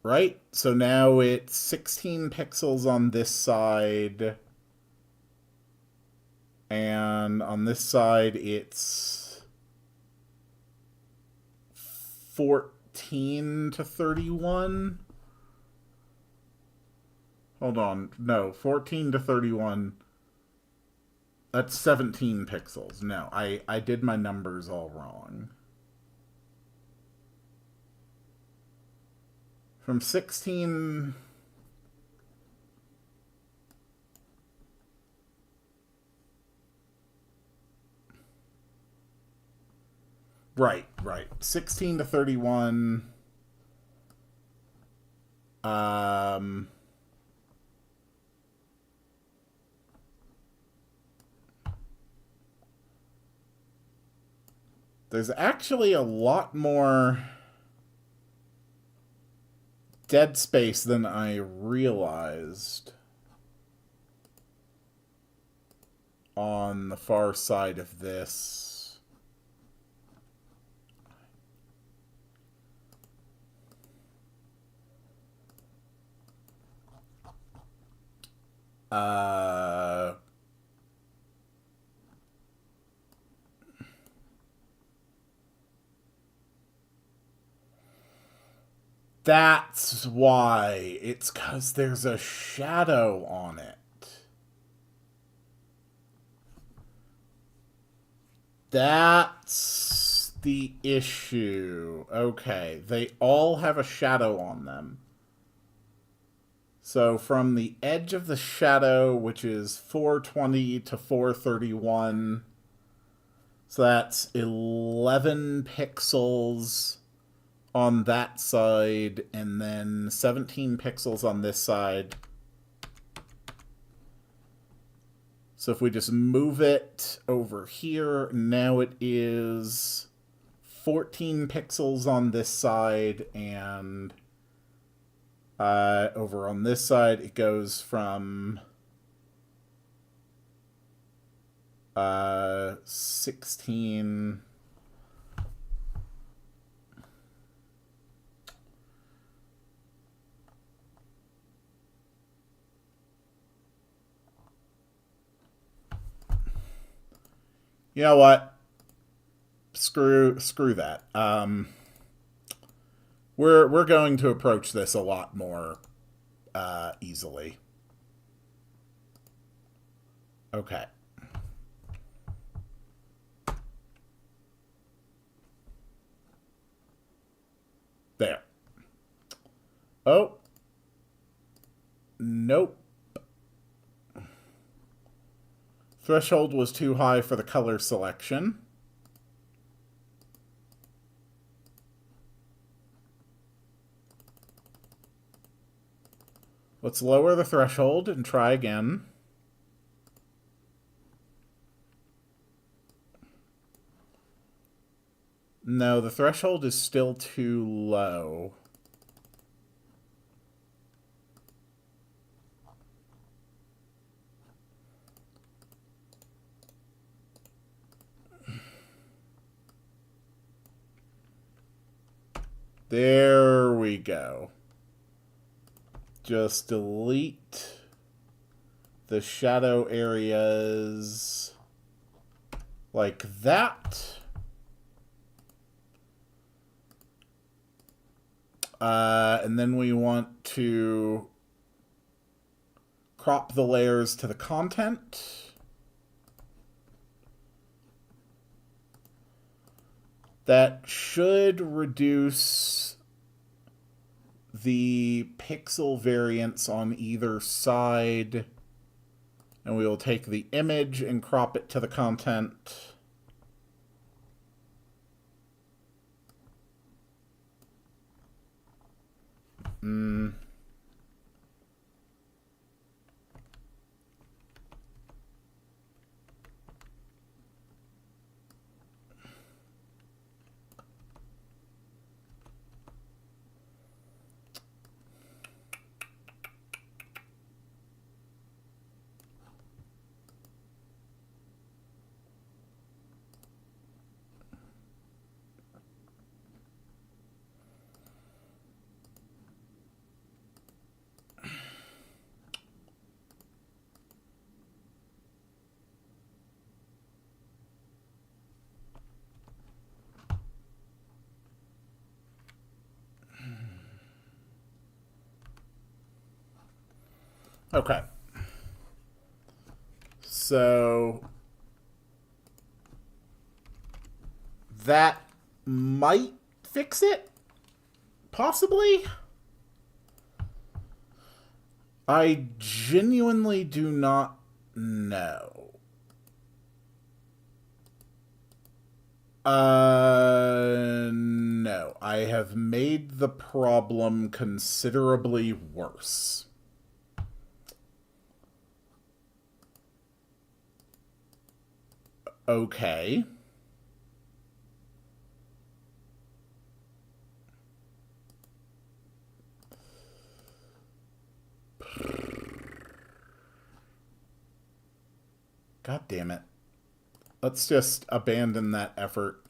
Right? So now it's 16 pixels on this side. And on this side, it's 14 to 31. Hold on. No, 14 to 31. That's 17 pixels. No, I did my numbers all wrong. From 16... Right. 16 to 31. There's actually a lot more dead space than I realized on the far side of this. That's why. It's because there's a shadow on it. That's the issue. Okay, they all have a shadow on them. So from the edge of the shadow, which is 420 to 431, so that's 11 pixels on that side, and then 17 pixels on this side. So if we just move it over here, now it is 14 pixels on this side, and over on this side it goes from 16... You know what? Screw that. We're going to approach this a lot more easily. Okay. There. Oh. Nope. Threshold was too high for the color selection. Let's lower the threshold and try again. No, the threshold is still too low. There we go. Just delete the shadow areas like that. And then we want to crop the layers to the content. That should reduce the pixel variance on either side And we will take the image and crop it to the content. Okay. So that might fix it? Possibly? I genuinely do not know. No. I have made the problem considerably worse. Okay. God damn it. Let's just abandon that effort.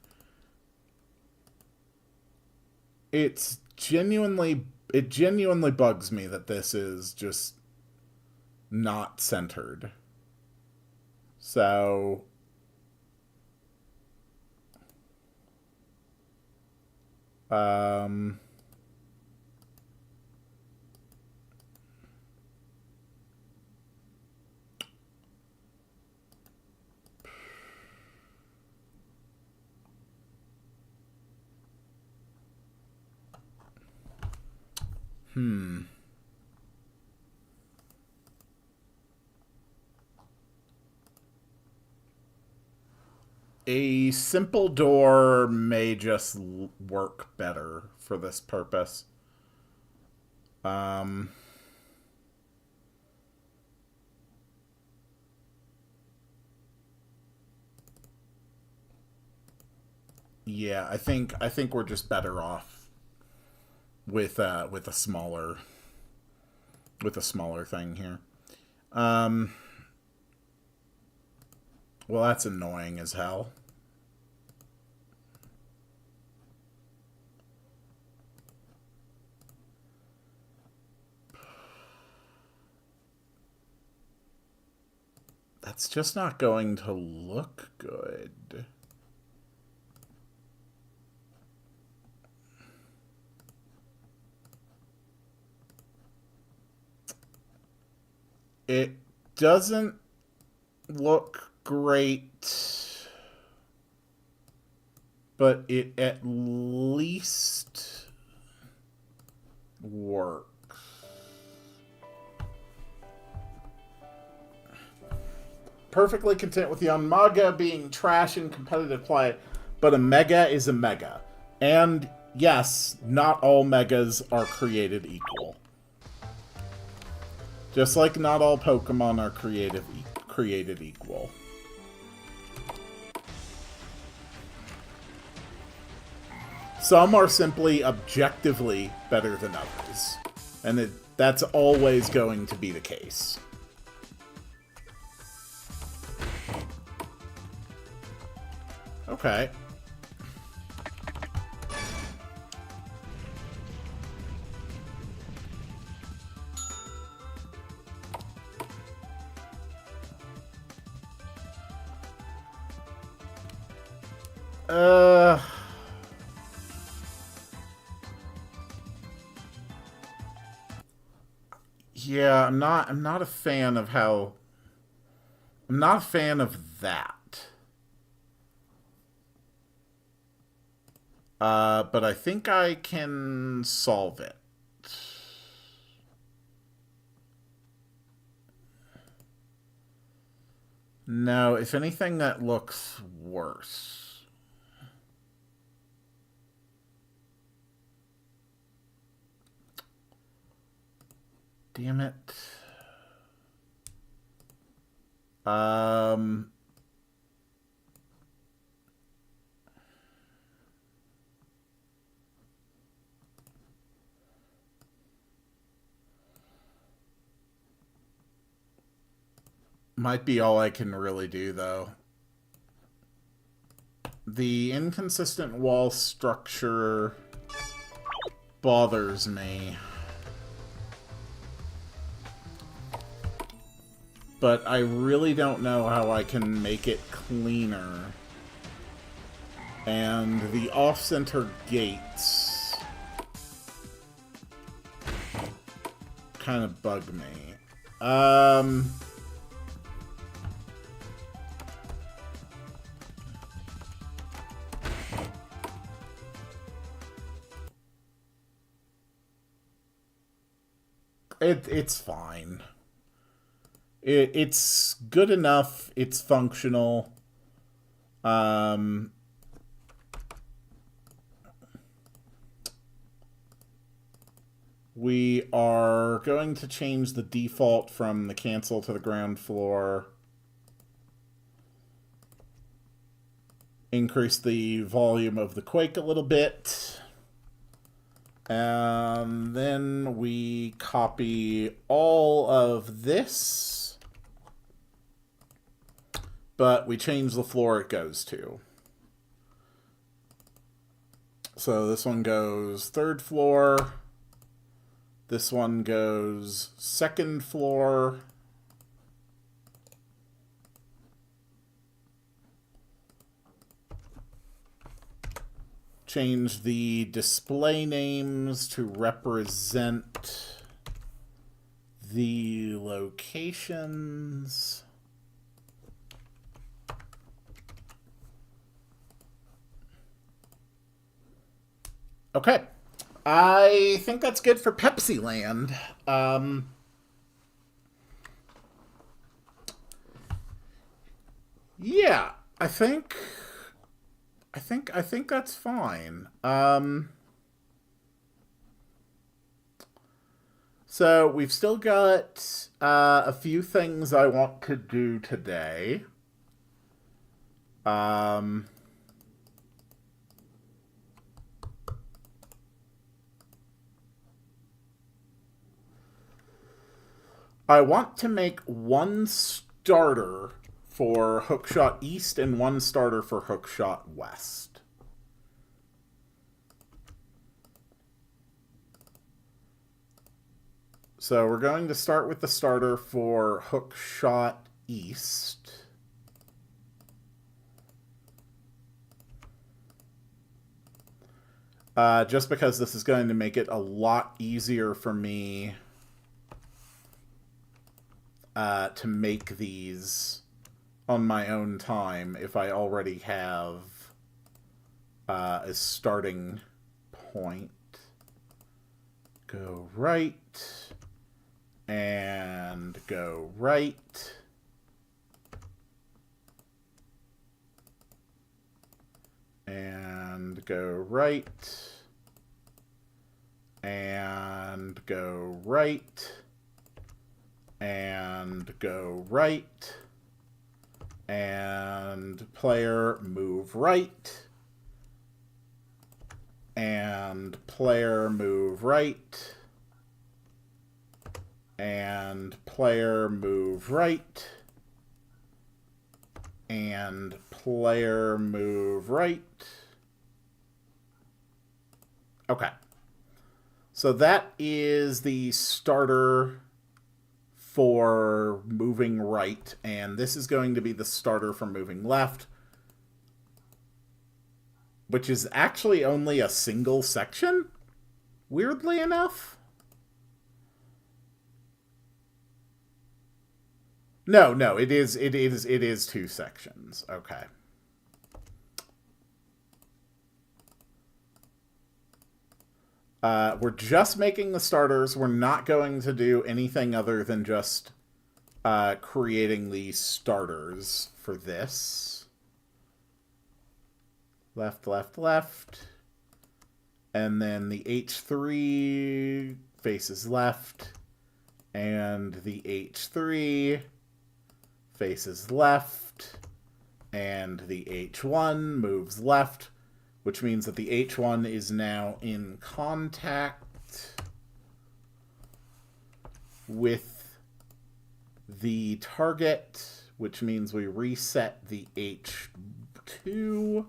It genuinely bugs me that this is just not centered. So a simple door may just work better for this purpose. Yeah, I think we're just better off with a smaller thing here. Well, that's annoying as hell. That's just not going to look good. It doesn't look great, but it at least works. Perfectly content with the Onmaga being trash in competitive play, but a mega is a mega. And yes, not all megas are created equal. Just like not all Pokemon are created equal. Some are simply objectively better than others. And that's always going to be the case. Okay. Yeah, I'm not a fan of how... I'm not a fan of that. But I think I can solve it. No, if anything, that looks worse. Damn it. Might be all I can really do, though. The inconsistent wall structure bothers me. But I really don't know how I can make it cleaner. And the off-center gates kind of bug me. It's fine. It's good enough. It's functional. We are going to change the default from the cancel to the ground floor. Increase the volume of the quake a little bit. And then we copy all of this. But we change the floor it goes to. So this one goes 3rd floor. This one goes 2nd floor. Change the display names to represent the locations. Okay. I think that's good for Pepsi Land. Yeah, I think that's fine. So we've still got a few things I want to do today. I want to make one starter for Hookshot East and one starter for Hookshot West. So we're going to start with the starter for Hookshot East. Just because this is going to make it a lot easier for me to make these on my own time if I already have a starting point. Go right and go right and go right and go right and go right and player move right and player move right and player move right and player move right. Okay. So that is the starter for moving right, and this is going to be the starter for moving left, which is actually only a single section, weirdly enough. No, it is 2 sections. Okay. We're just making the starters. We're not going to do anything other than just creating the starters for this. Left, left, left. And then the H3 faces left. And the H3 faces left. And the H1 moves left, which means that the H1 is now in contact with the target, which means we reset the H2.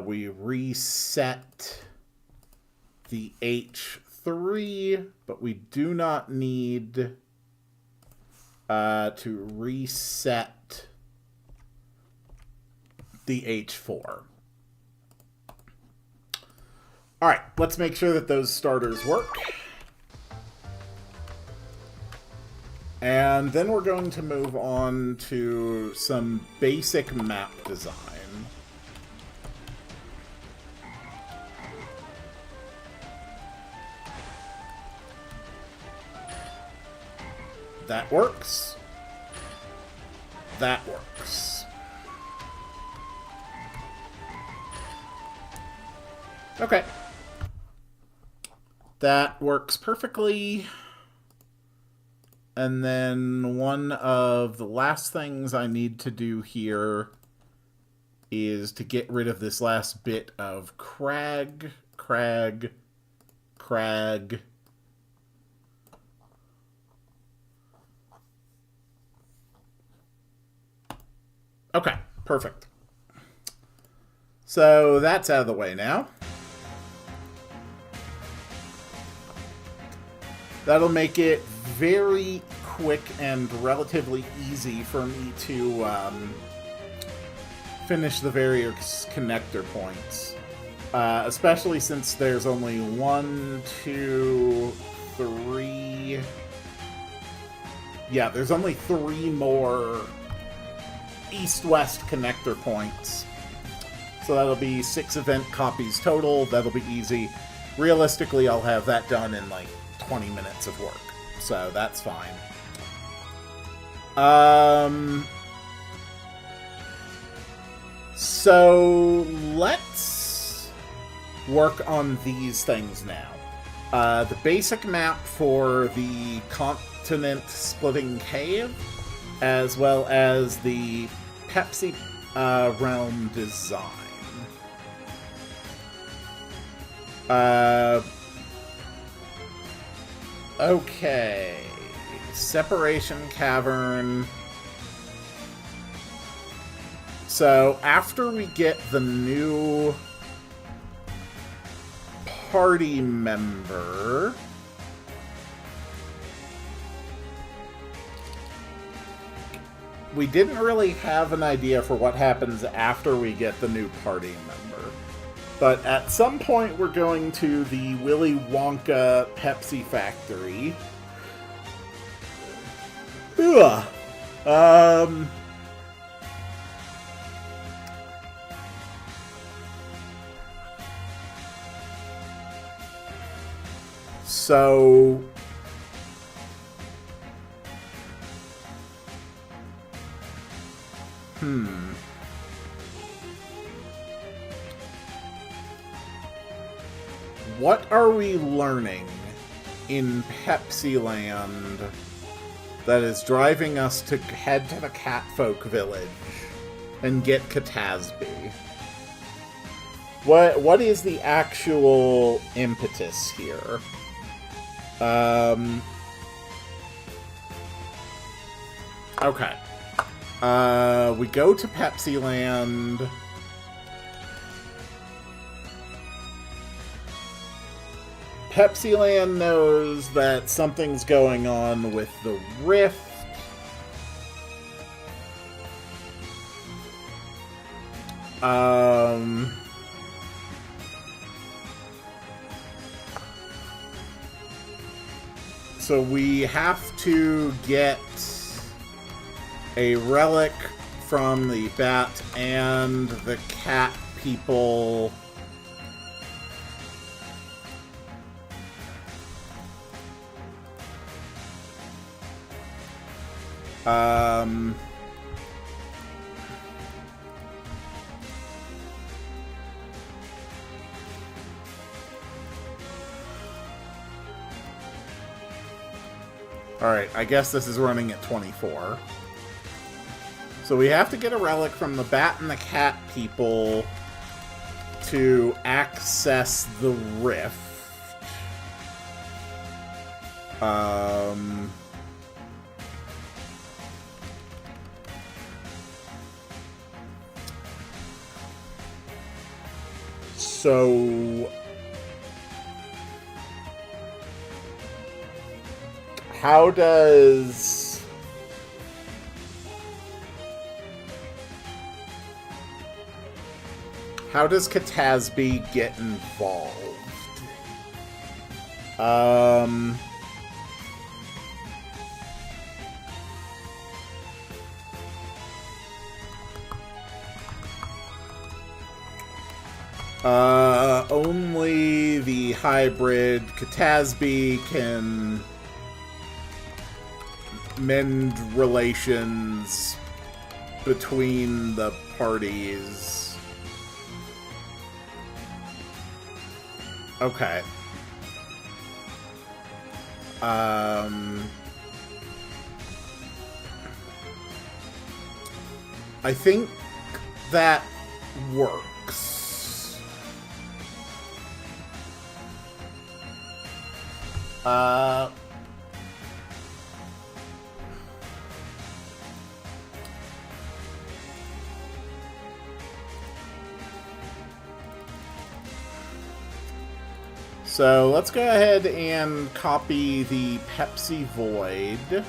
We reset the H3, but we do not need to reset the H4. All right, let's make sure that those starters work. And then we're going to move on to some basic map design. That works. That works. Okay. That works perfectly. And then one of the last things I need to do here is to get rid of this last bit of crag. Okay, perfect. So that's out of the way now. That'll make it very quick and relatively easy for me to finish the various connector points. Especially since there's only 1, 2, 3... Yeah, there's only 3 more east-west connector points. So that'll be 6 event copies total. That'll be easy. Realistically, I'll have that done in like 20 minutes of work. So that's fine. So let's work on these things now. The basic map for the continent splitting cave, as well as the Pepsi realm design. Okay. Separation Cavern. So, after we get the new party member, we didn't really have an idea for what happens after we get the new party member. But at some point we're going to the Willy Wonka Pepsi factory. Ugh. So... What are we learning in Pepsi Land that is driving us to head to the Catfolk Village and get Katasby? What is the actual impetus here? Okay. We go to Pepsi Land. Pepsi Land knows that something's going on with the rift. So we have to get a relic from the bat and the cat people. Um... Alright, I guess this is running at 24. So we have to get a relic from the Bat and the Cat people to access the rift. So how does Katasby get involved? Only the hybrid Katasby can mend relations between the parties. Okay. I think that works. So let's go ahead and copy the Pepsi Void.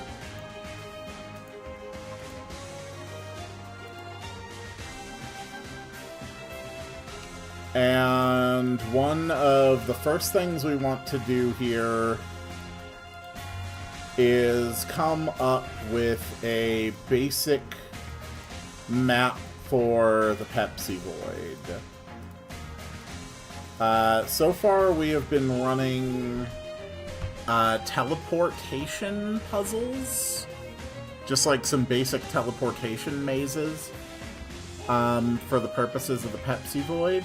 And one of the first things we want to do here is come up with a basic map for the Pepsi Void. So far we have been running teleportation puzzles. Just like some basic teleportation mazes for the purposes of the Pepsi Void.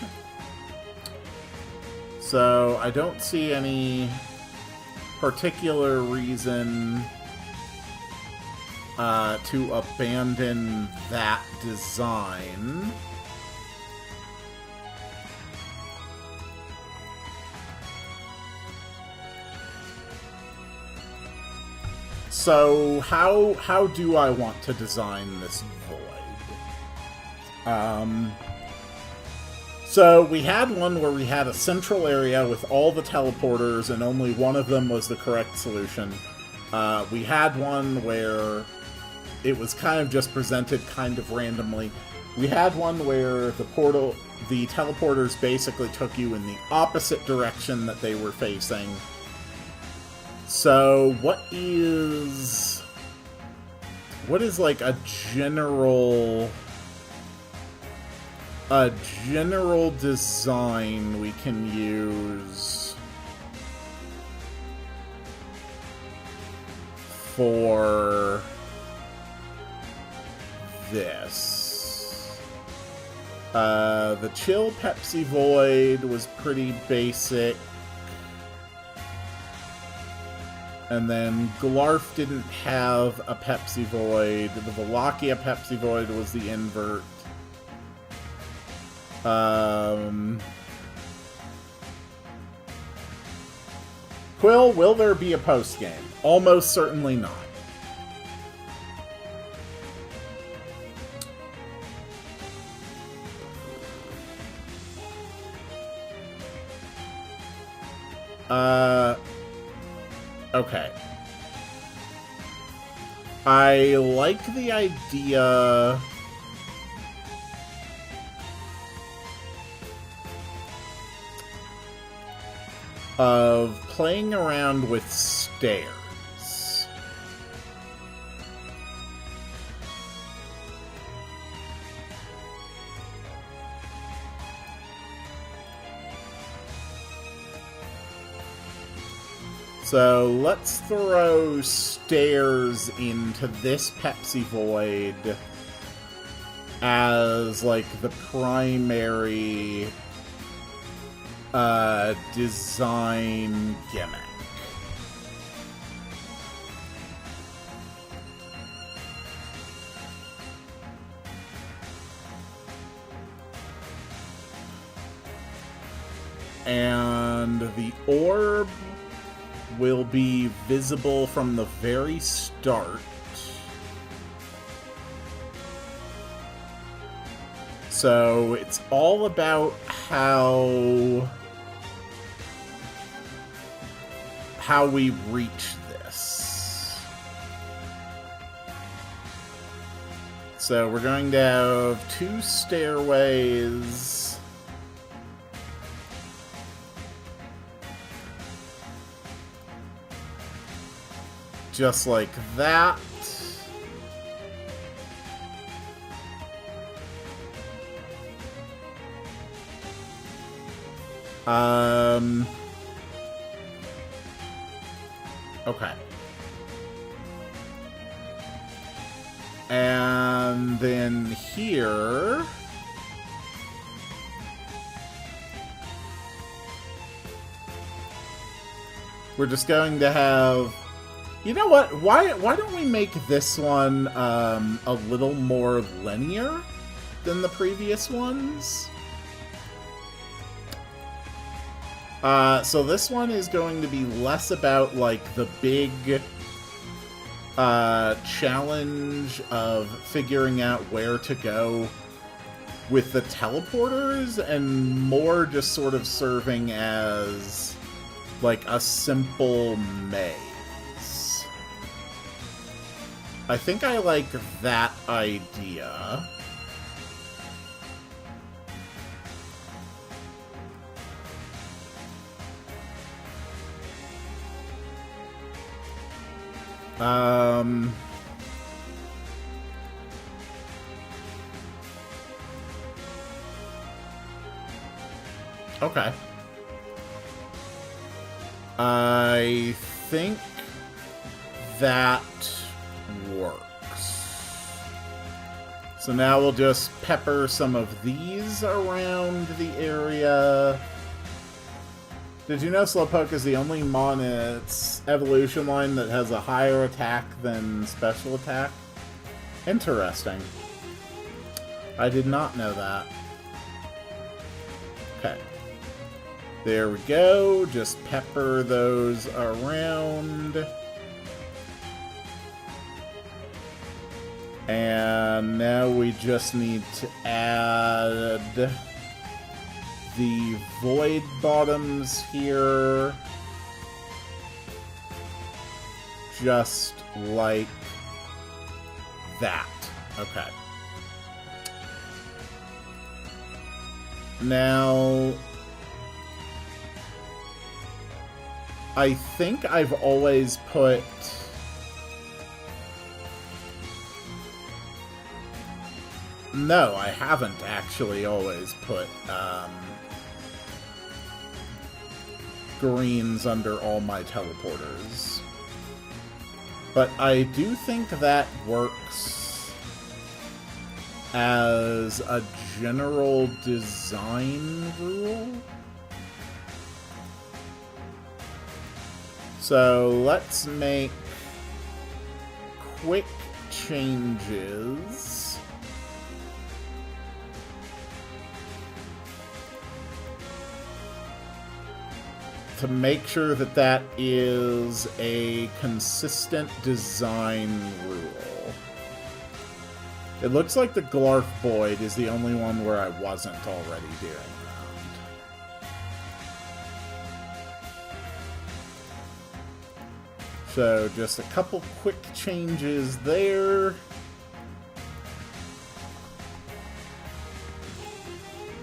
So I don't see any particular reason to abandon that design. So how do I want to design this void? So we had one where we had a central area with all the teleporters and only one of them was the correct solution. We had one where it was kind of just presented kind of randomly. We had one where the teleporters basically took you in the opposite direction that they were facing. So what is like a general design we can use for this? The Chill Pepsi Void was pretty basic. And then Glarf didn't have a Pepsi Void. The Wallachia Pepsi Void was the invert. Quill, will there be a post-game? Almost certainly not. Okay. I like the idea of playing around with stairs. So let's throw stairs into this Pepsi Void as, like, the primary design gimmick. And the orb will be visible from the very start. So it's all about how we reach this. So we're going to have 2 stairways. Just like that. Okay. And then here... we're just going to have... You know what? Why don't we make this one a little more linear than the previous ones? So this one is going to be less about, like, the big challenge of figuring out where to go with the teleporters, and more just sort of serving as, like, a simple maze. I think I like that idea. Okay. I think that works. So now we'll just pepper some of these around the area. Did you know Slowpoke is the only mon in its evolution line that has a higher attack than special attack? Interesting. I did not know that. Okay. There we go. Just pepper those around. And now we just need to add the void bottoms here. Just like that. Okay. Now, I think I've always put... No, I haven't actually always put greens under all my teleporters. But I do think that works as a general design rule. So let's make quick changes. To make sure that that is a consistent design rule. It looks like the Glarf Void is the only one where I wasn't already doing that. So just a couple quick changes there.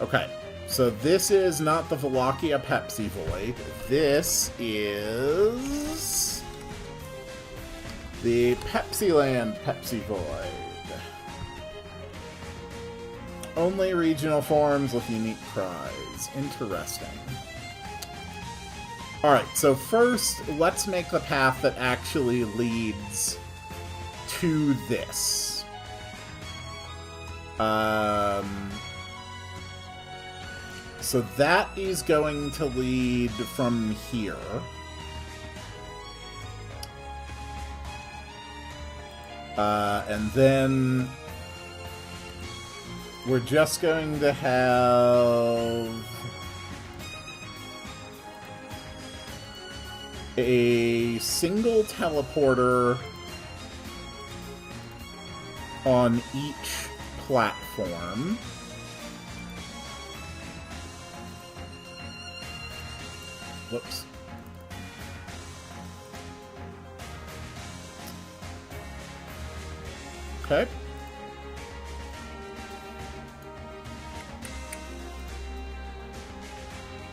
Okay. So this is not the Wallachia Pepsi Void. This is the Pepsiland Pepsi Void. Only regional forms with unique cries. Interesting. Alright, so first, let's make the path that actually leads to this. So that is going to lead from here. And then we're just going to have a single teleporter on each platform. Whoops. Okay.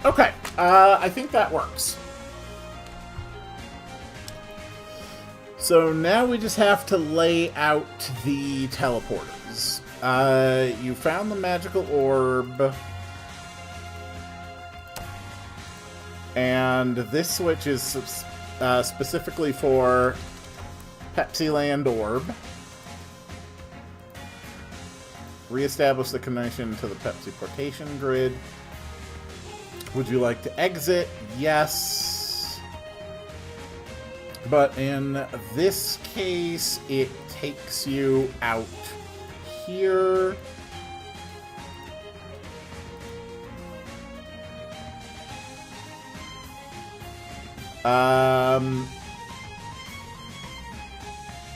Okay, I think that works. So now we just have to lay out the teleporters. You found the magical orb. And this switch is specifically for Pepsi Land Orb. Reestablish the connection to the Pepsi portation grid. Would you like to exit? Yes. But in this case, it takes you out here.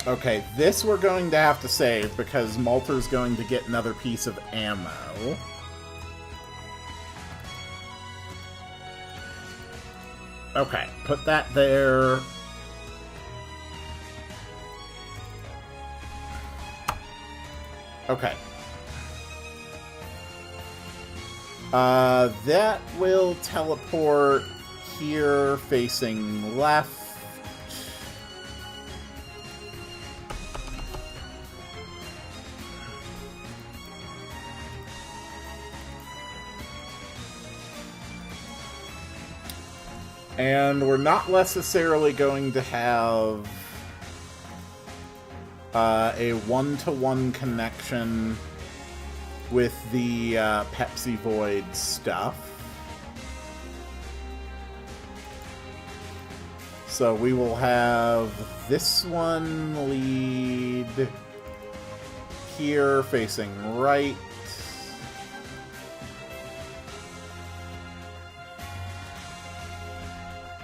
Okay, this we're going to have to save because Malter's going to get another piece of ammo. Okay, put that there. Okay. That will teleport here, facing left. And we're not necessarily going to have a one-to-one connection with the Pepsi Void stuff. So we will have this one lead here, facing right.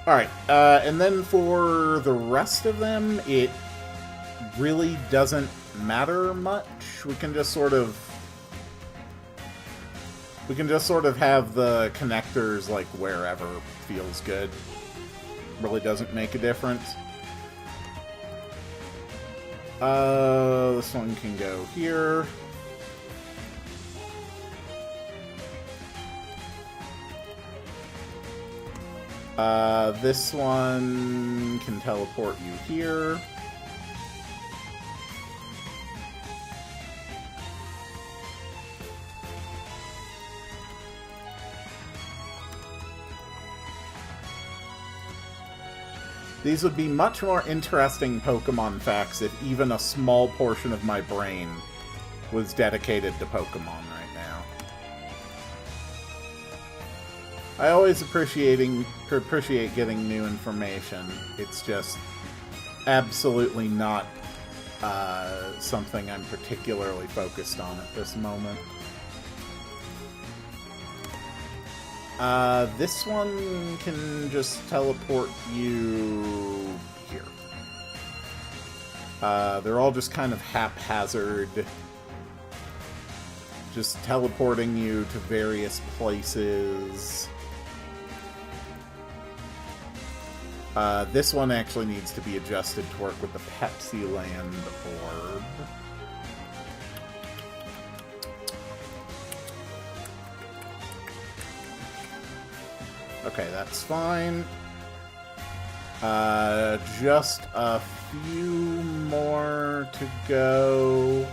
Alright, and then for the rest of them, it really doesn't matter much. We can just sort of have the connectors like wherever feels good. Really doesn't make a difference. This one can go here. This one can teleport you here. These would be much more interesting Pokemon facts if even a small portion of my brain was dedicated to Pokemon right now. I always appreciate getting new information. It's just absolutely not something I'm particularly focused on at this moment. This one can just teleport you here. They're all just kind of haphazard. Just teleporting you to various places. This one actually needs to be adjusted to work with the Pepsi Land Orb. Okay, that's fine. Just a few more to go.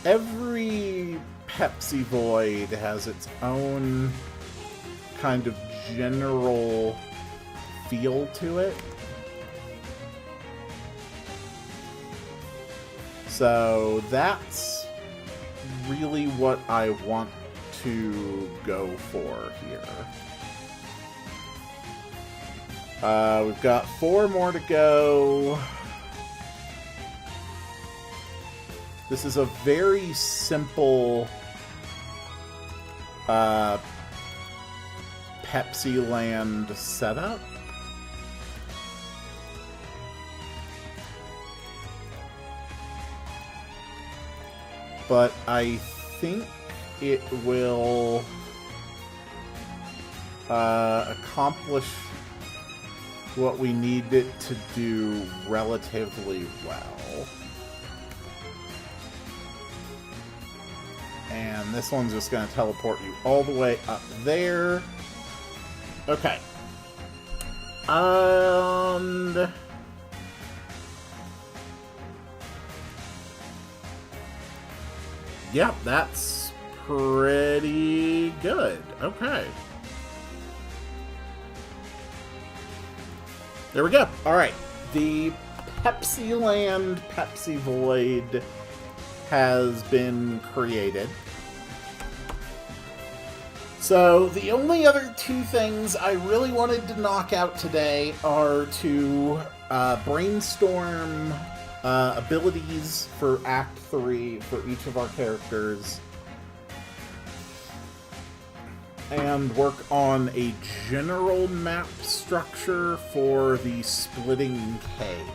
Every Pepsi Void has its own kind of general feel to it. So that's really what I want to go for here. We've got 4 more to go. This is a very simple Pepsi Land setup. But I think it will accomplish what we need it to do relatively well. And this one's just going to teleport you all the way up there. Okay. And yep, that's pretty good. Okay. There we go. All right. The Pepsi Land Pepsi Void has been created. So the only other 2 things I really wanted to knock out today are to brainstorm abilities for Act 3 for each of our characters, and work on a general map structure for the Splitting Cave.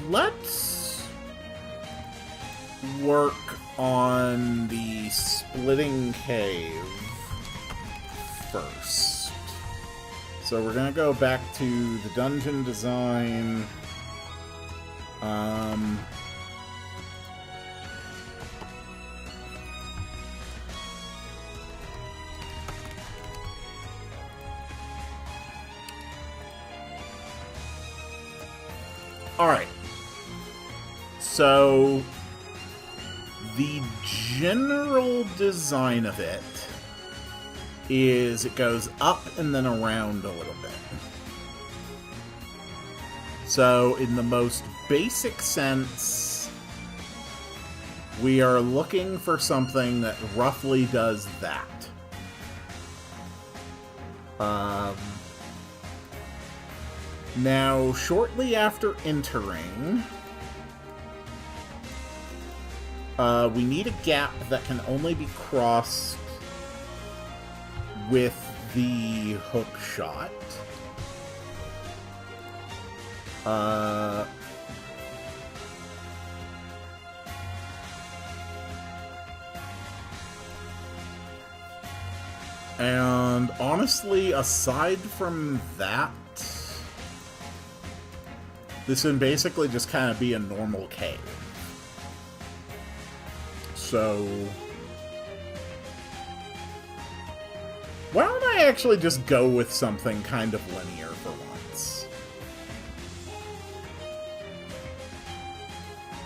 Let's work on the Splitting Cave first. So we're gonna go back to the dungeon design. Alright. So the general design of it is it goes up and then around a little bit. So in the most basic sense, we are looking for something that roughly does that. Now, shortly after entering, we need a gap that can only be crossed with the hook shot. And honestly, aside from that, this can basically just kind of be a normal cave. So why don't I actually just go with something kind of linear for once?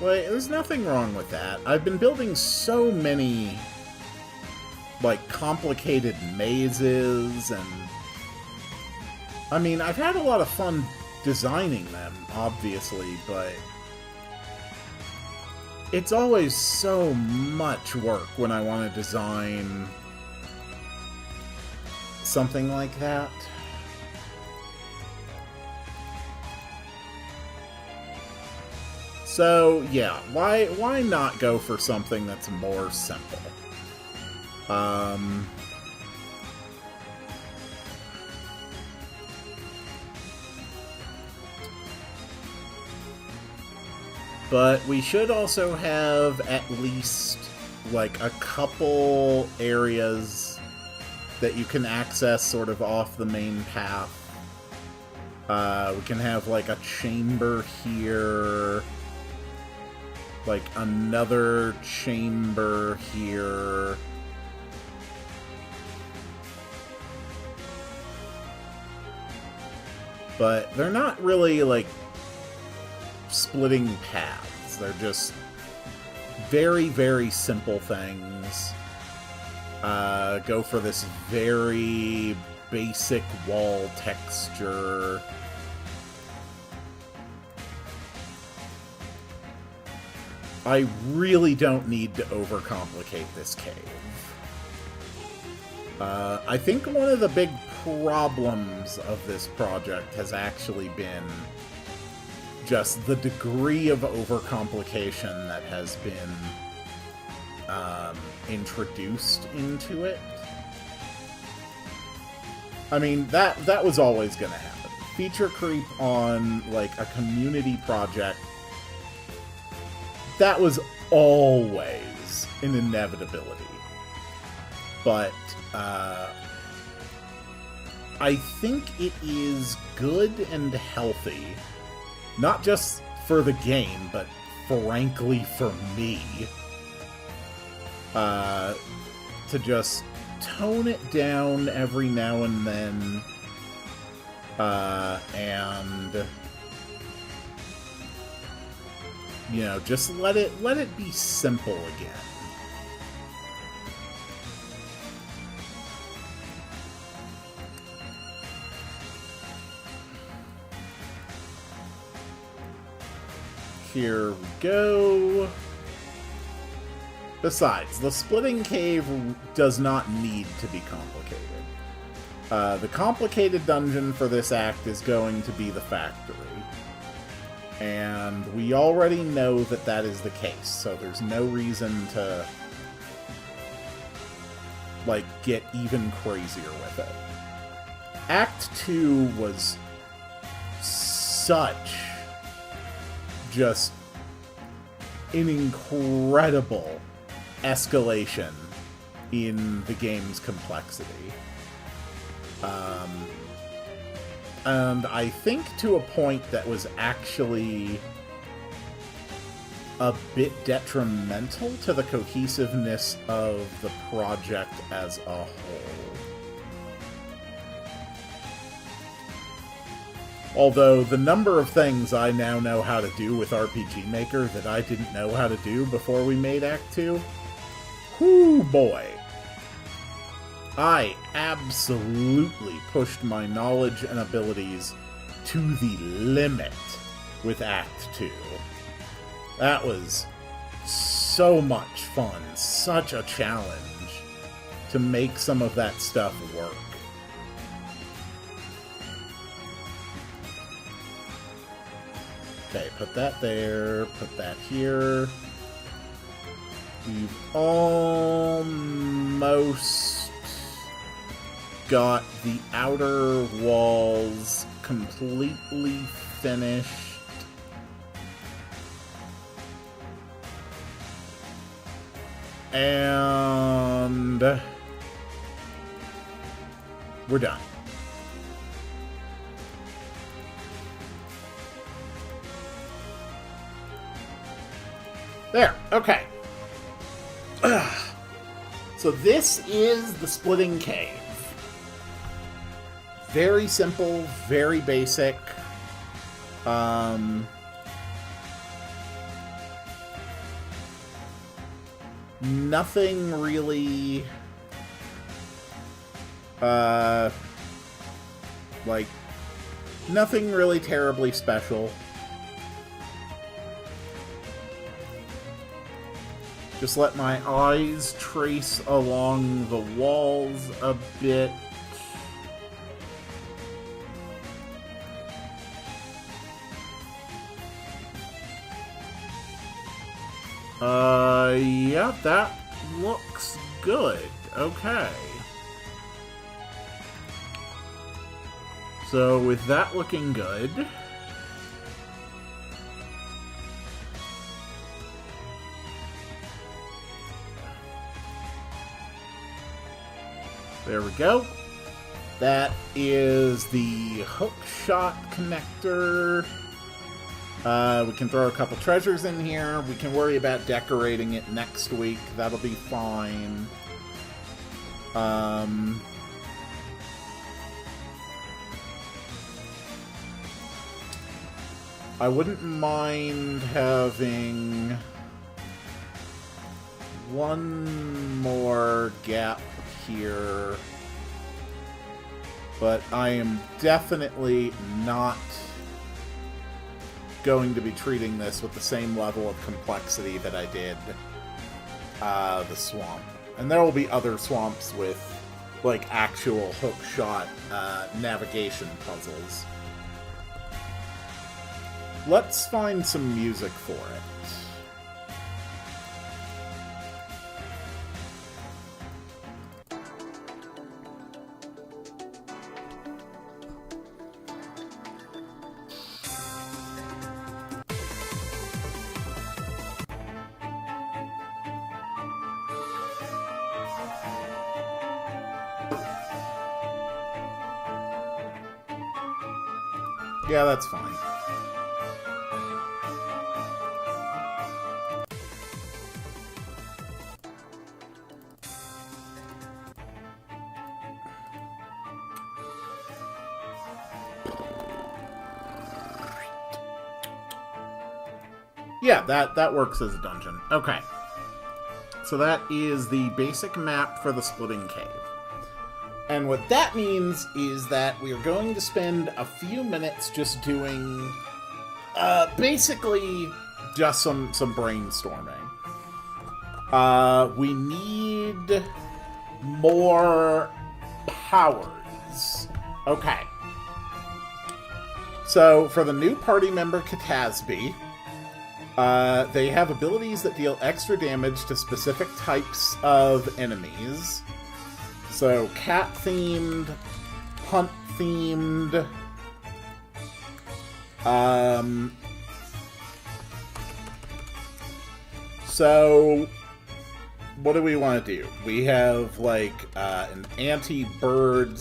Wait, there's nothing wrong with that. I've been building so many, like, complicated mazes, and I mean, I've had a lot of fun designing them, obviously, but it's always so much work when I want to design something like that. So, yeah, why not go for something that's more simple? But we should also have at least, like, a couple areas that you can access sort of off the main path. We can have, like, a chamber here, like, another chamber here. but they're not really, like, splitting paths. They're just very, very simple things. Go for this very basic wall texture. I really don't need to overcomplicate this cave. I think one of the big problems of this project has actually been just the degree of overcomplication that has been introduced into it. I mean, that was always going to happen. Feature creep on, like, a community project, that was always an inevitability. But, I think it is good and healthy, not just for the game, but frankly for me, to just tone it down every now and then, and, you know, just let it be simple again. Here we go. Besides, the splitting cave does not need to be complicated. The complicated dungeon for this act is going to be the factory. And we already know that that is the case, so there's no reason to, like, get even crazier with it. Act 2 was such just an incredible escalation in the game's complexity. And I think to a point that was actually a bit detrimental to the cohesiveness of the project as a whole. Although the number of things I now know how to do with RPG Maker that I didn't know how to do before we made Act 2, whoo boy. I absolutely pushed my knowledge and abilities to the limit with Act 2. That was so much fun, such a challenge to make some of that stuff work. Okay, put that there, put that here. We've almost got the outer walls completely finished. And we're done. There, okay. So this is the splitting cave. Very simple, very basic. Nothing really, like, nothing really terribly special. Just let my eyes trace along the walls a bit. Yeah, that looks good. Okay. So, with that looking good, there we go. That is the hook shot connector. We can throw a couple treasures in here. We can worry about decorating it next week. That'll be fine. I wouldn't mind having one more gap here, but I am definitely not going to be treating this with the same level of complexity that I did the swamp. And there will be other swamps with, like, actual hookshot navigation puzzles. Let's find some music for it. Yeah, that's fine. Yeah, that works as a dungeon. Okay. So that is the basic map for the Splitting Cave. And what that means is that we are going to spend a few minutes just doing, basically just some brainstorming. We need more powers. Okay. So for the new party member, Katasby, they have abilities that deal extra damage to specific types of enemies. So, cat-themed, hunt-themed, so, what do we want to do? We have, like, an anti-bird /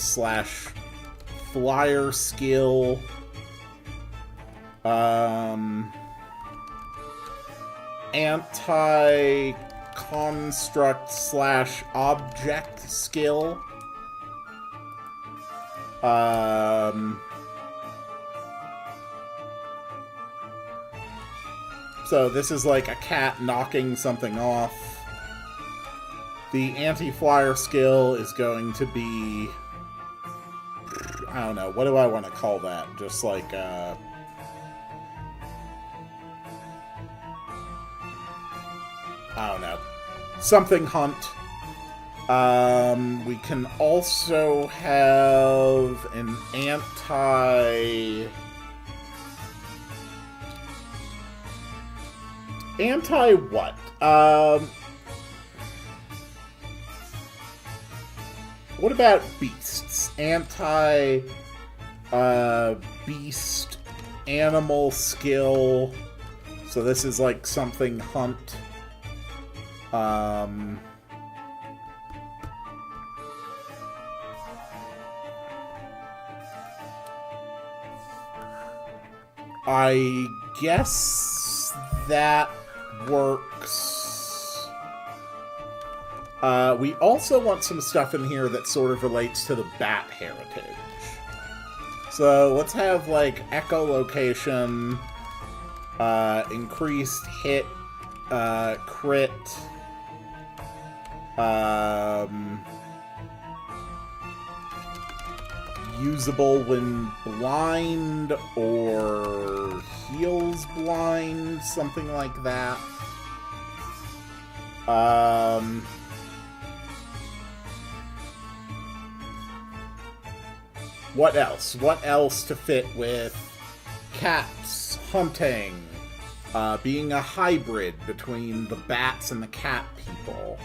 flyer skill, anti-construct / object skill. So this is like a cat knocking something off. The anti-flyer skill is going to be, I don't know, what do I want to call that? Just like, I don't know. Something hunt. We can also have an anti what? What about beasts? Beast animal skill. So this is like something hunt. I guess that works. We also want some stuff in here that sort of relates to the bat heritage. So let's have, like, echolocation, increased hit, crit, usable when blind or heals blind, something like that. What else? What else to fit with cats, hunting, being a hybrid between the bats and the cat people.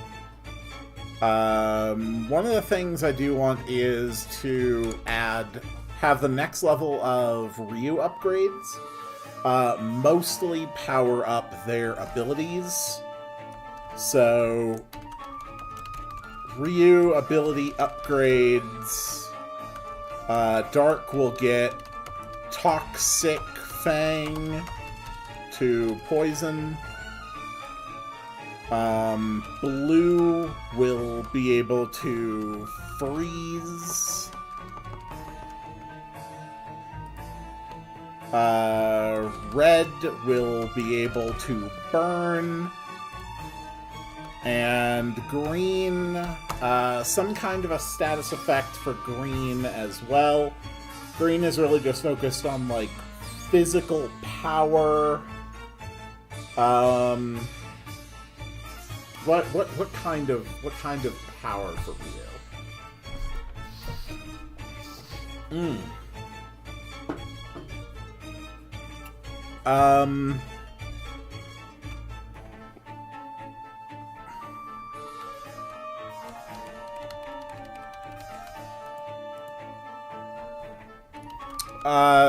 One of the things I do want is to have the next level of Ryu upgrades mostly power up their abilities. So, Ryu ability upgrades. Dark will get Toxic Fang to poison. Blue will be able to freeze. Red will be able to burn. And green, some kind of a status effect for green as well. Green is really just focused on, like, physical power. What kind of power for you?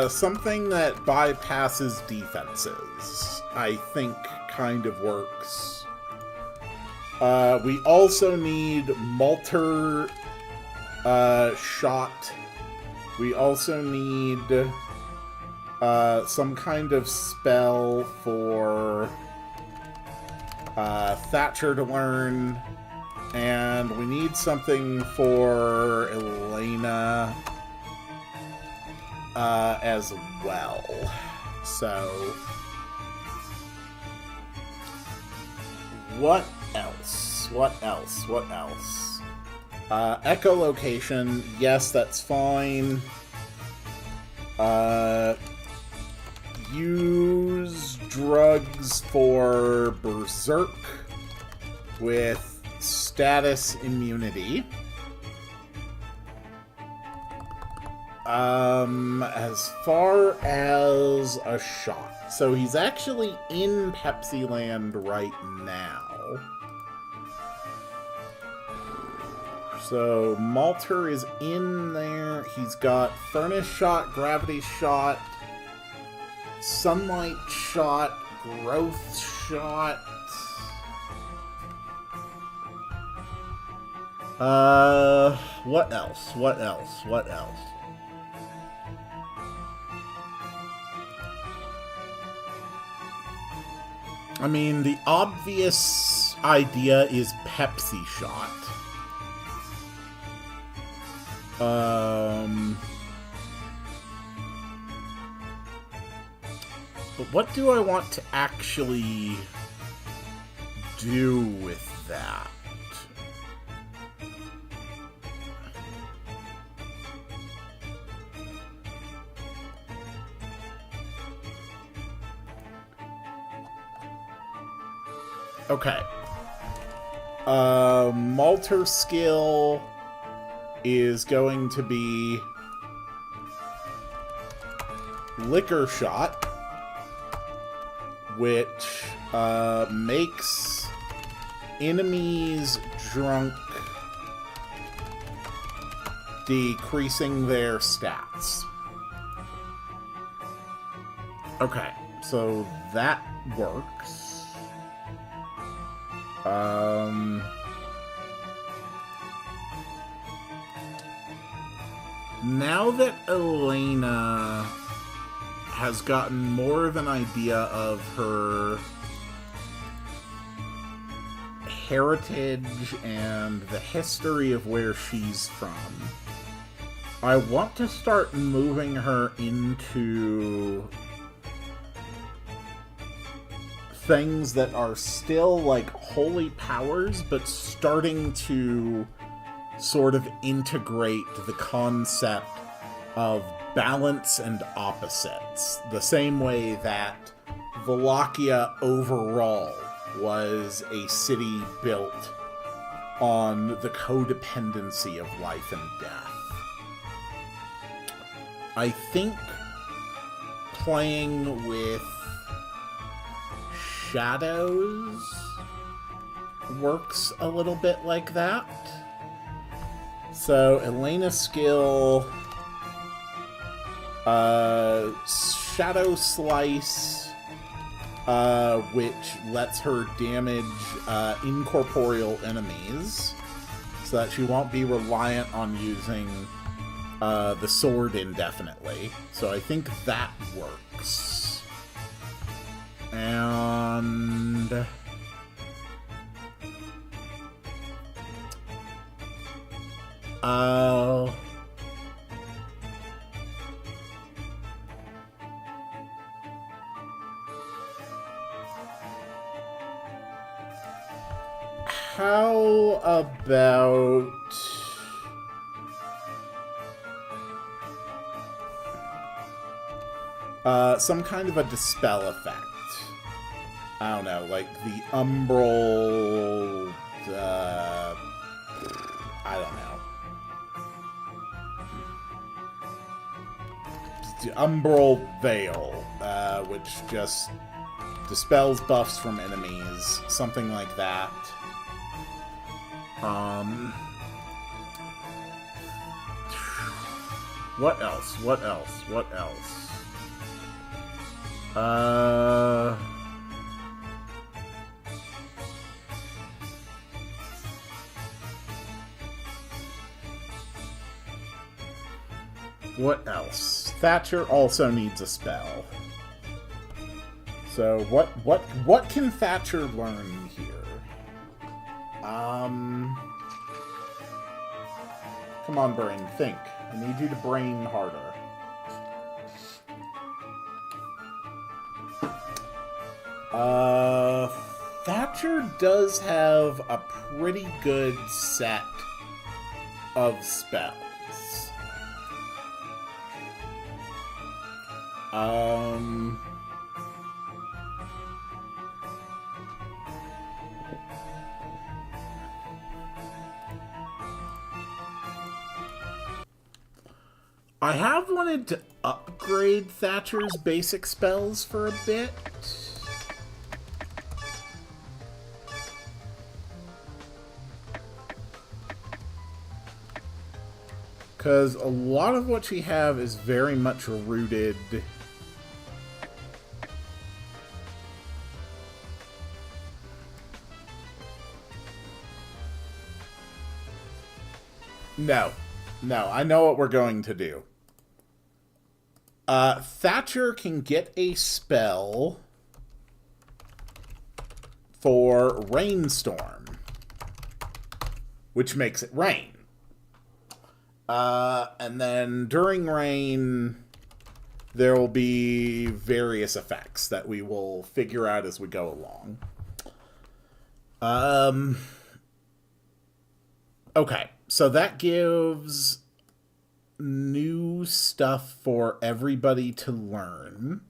Something that bypasses defenses, I think, kind of works. We also need Malter shot. We also need some kind of spell for Thatcher to learn. And we need something for Elena as well. So, what else? Echolocation, yes, that's fine. Use drugs for Berserk with status immunity. As far as a shot. So he's actually in Pepsi Land right now. So Malter is in there. He's got Furnace Shot, Gravity Shot, Sunlight Shot, Growth Shot. What else? I mean, the obvious idea is Pepsi Shot. But what do I want to actually do with that? Okay. Malter skill is going to be Liquor Shot, which makes enemies drunk, decreasing their stats. Okay, so that works. Now that Elena has gotten more of an idea of her heritage and the history of where she's from, I want to start moving her into things that are still like holy powers, but starting to sort of integrate the concept of balance and opposites, the same way that Wallachia overall was a city built on the codependency of life and death. I think playing with shadows works a little bit like that. So Elena's skill, Shadow Slice, which lets her damage incorporeal enemies, so that she won't be reliant on using the sword indefinitely. So I think that works. And How about... some kind of a dispel effect. I don't know, like the umbral... I don't know. The umbral veil, which just dispels buffs from enemies. Something like that. What else? What else? What else? What else? Thatcher also needs a spell. So what can Thatcher learn here? Come on, brain, think. I need you to brain harder. Thatcher does have a pretty good set of spells. I have wanted to upgrade Thatcher's basic spells for a bit. Because a lot of what we have is very much rooted... No. No, I know what we're going to do. Thatcher can get a spell for Rainstorm, which makes it rain. And then during rain, there will be various effects that we will figure out as we go along. Okay, so that gives new stuff for everybody to learn.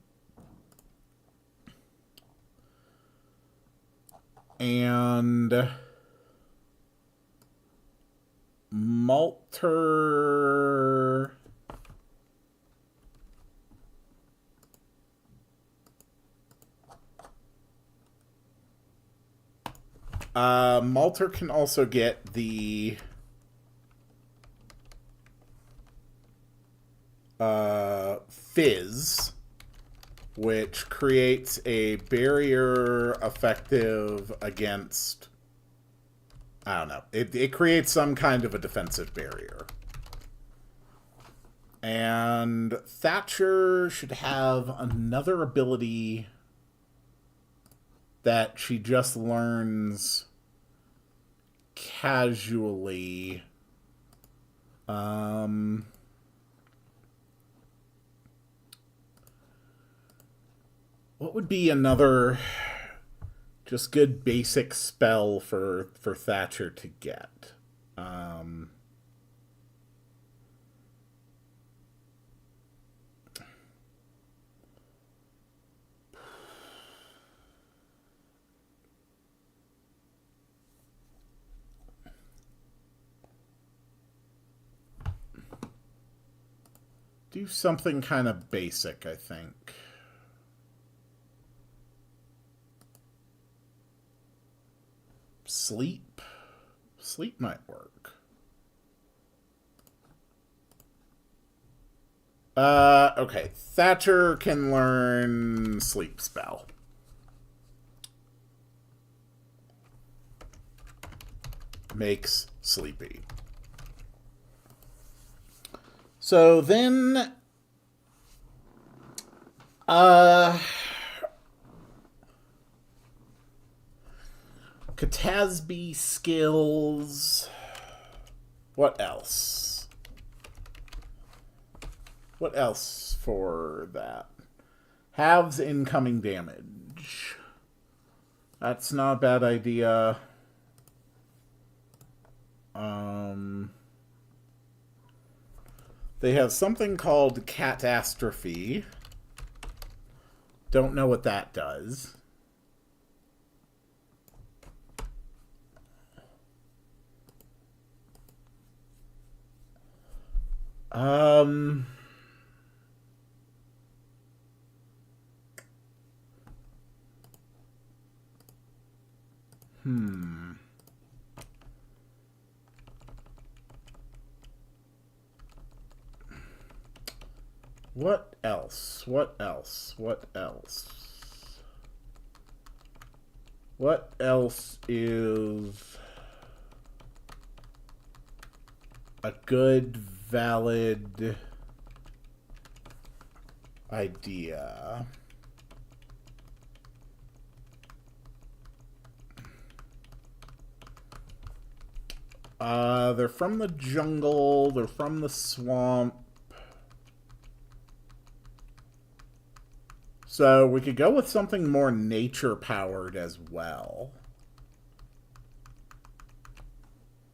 And Malter... Malter can also get the Fizz, which creates a barrier effective against... I don't know. It creates some kind of a defensive barrier. And Thatcher should have another ability that she just learns casually. What would be another just good basic spell for Thatcher to get? Do something kind of basic, I think. Sleep? Sleep might work. Okay. Thatcher can learn Sleep Spell. Makes sleepy. So then... Catasby skills. What else? What else for that? Halves incoming damage. That's not a bad idea. They have something called catastrophe. Don't know what that does. What else? What else? What else? What else is a good, valid idea? They're from the jungle. They're from the swamp. So we could go with something more nature-powered as well.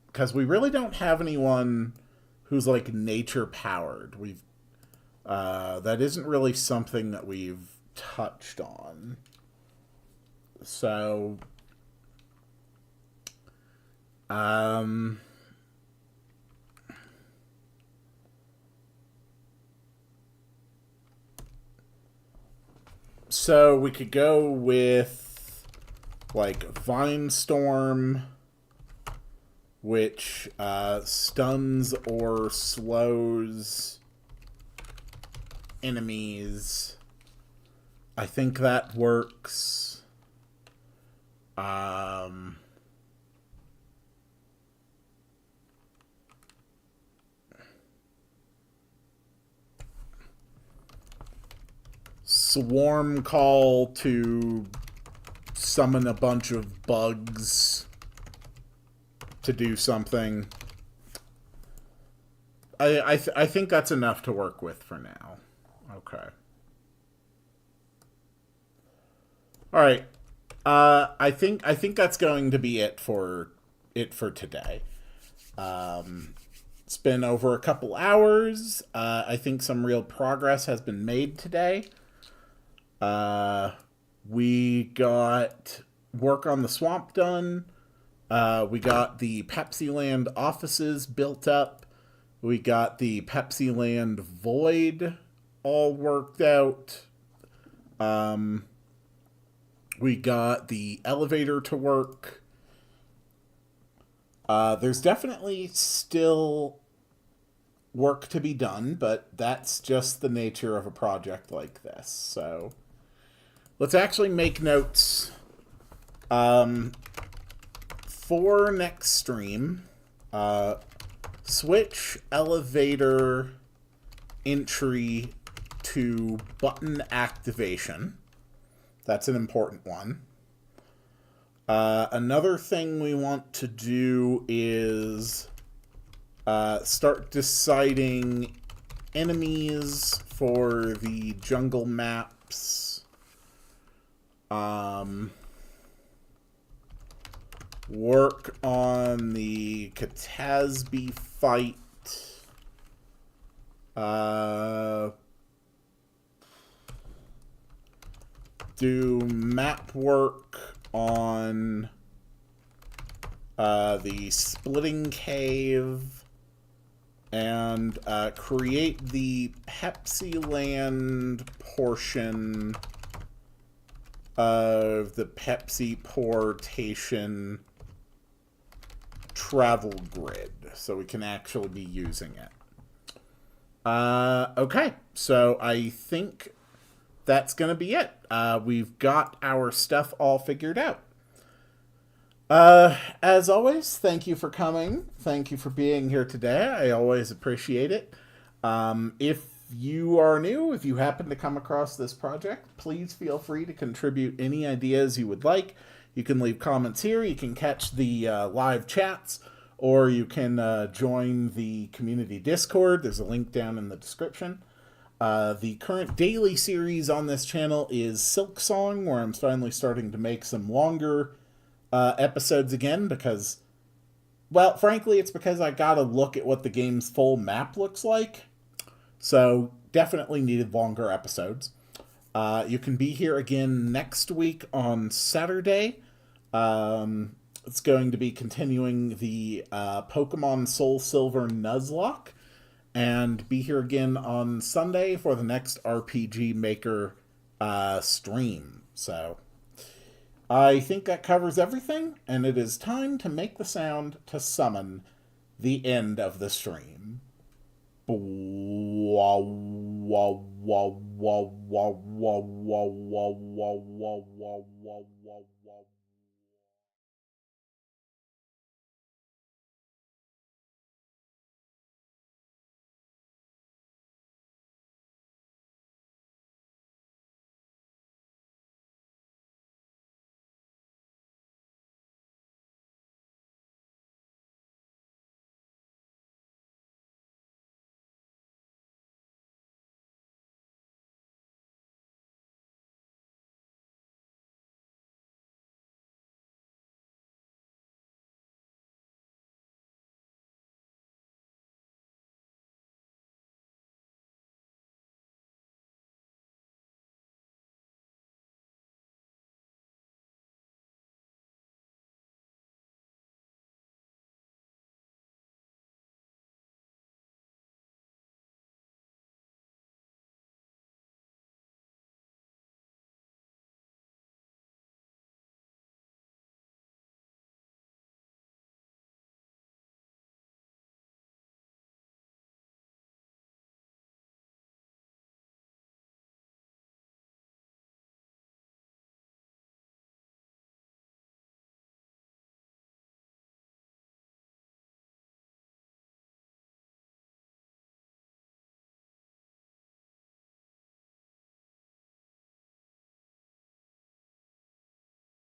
Because we really don't have anyone who's like nature-powered. That isn't really something that we've touched on. So So we could go with like Vine Storm, which stuns or slows enemies. I think that works. Swarm Call to summon a bunch of bugs to do something. I think that's enough to work with for now. Okay. All right. I think that's going to be it for today. It's been over a couple hours. I think some real progress has been made today. We got work on the swamp done. We got the Pepsi Land offices built up. We got the Pepsi Land void all worked out. We got the elevator to work. There's definitely still work to be done, but that's just the nature of a project like this. So let's actually make notes for next stream. Switch elevator entry to button activation. That's an important one. Another thing we want to do is start deciding enemies for the jungle maps. Work on the Katasby fight. Do map work on the Splitting Cave, and create the Pepsi Land portion of the Pepsi Portation travel grid, so we can actually be using it. Okay, so I think that's going to be it. We've got our stuff all figured out. As always, thank you for coming. Thank you for being here today. I always appreciate it. If you are new, if you happen to come across this project, please feel free to contribute any ideas you would like. You can leave comments here. You can catch the live chats, or you can join the community Discord. There's a link down in the description. The current daily series on this channel is Silk Song, where I'm finally starting to make some longer episodes again, because Well, frankly, it's because I gotta look at what the game's full map looks like. So definitely needed longer episodes. You can be here again next week on Saturday. It's going to be continuing the Pokemon Soul Silver Nuzlocke. And be here again on Sunday for the next RPG Maker stream. So I think that covers everything, and it is time to make the sound to summon the end of the stream. Wow, wow, wow, wow, wow, wow, wow, wow, wow, wow, wow, wow, wow.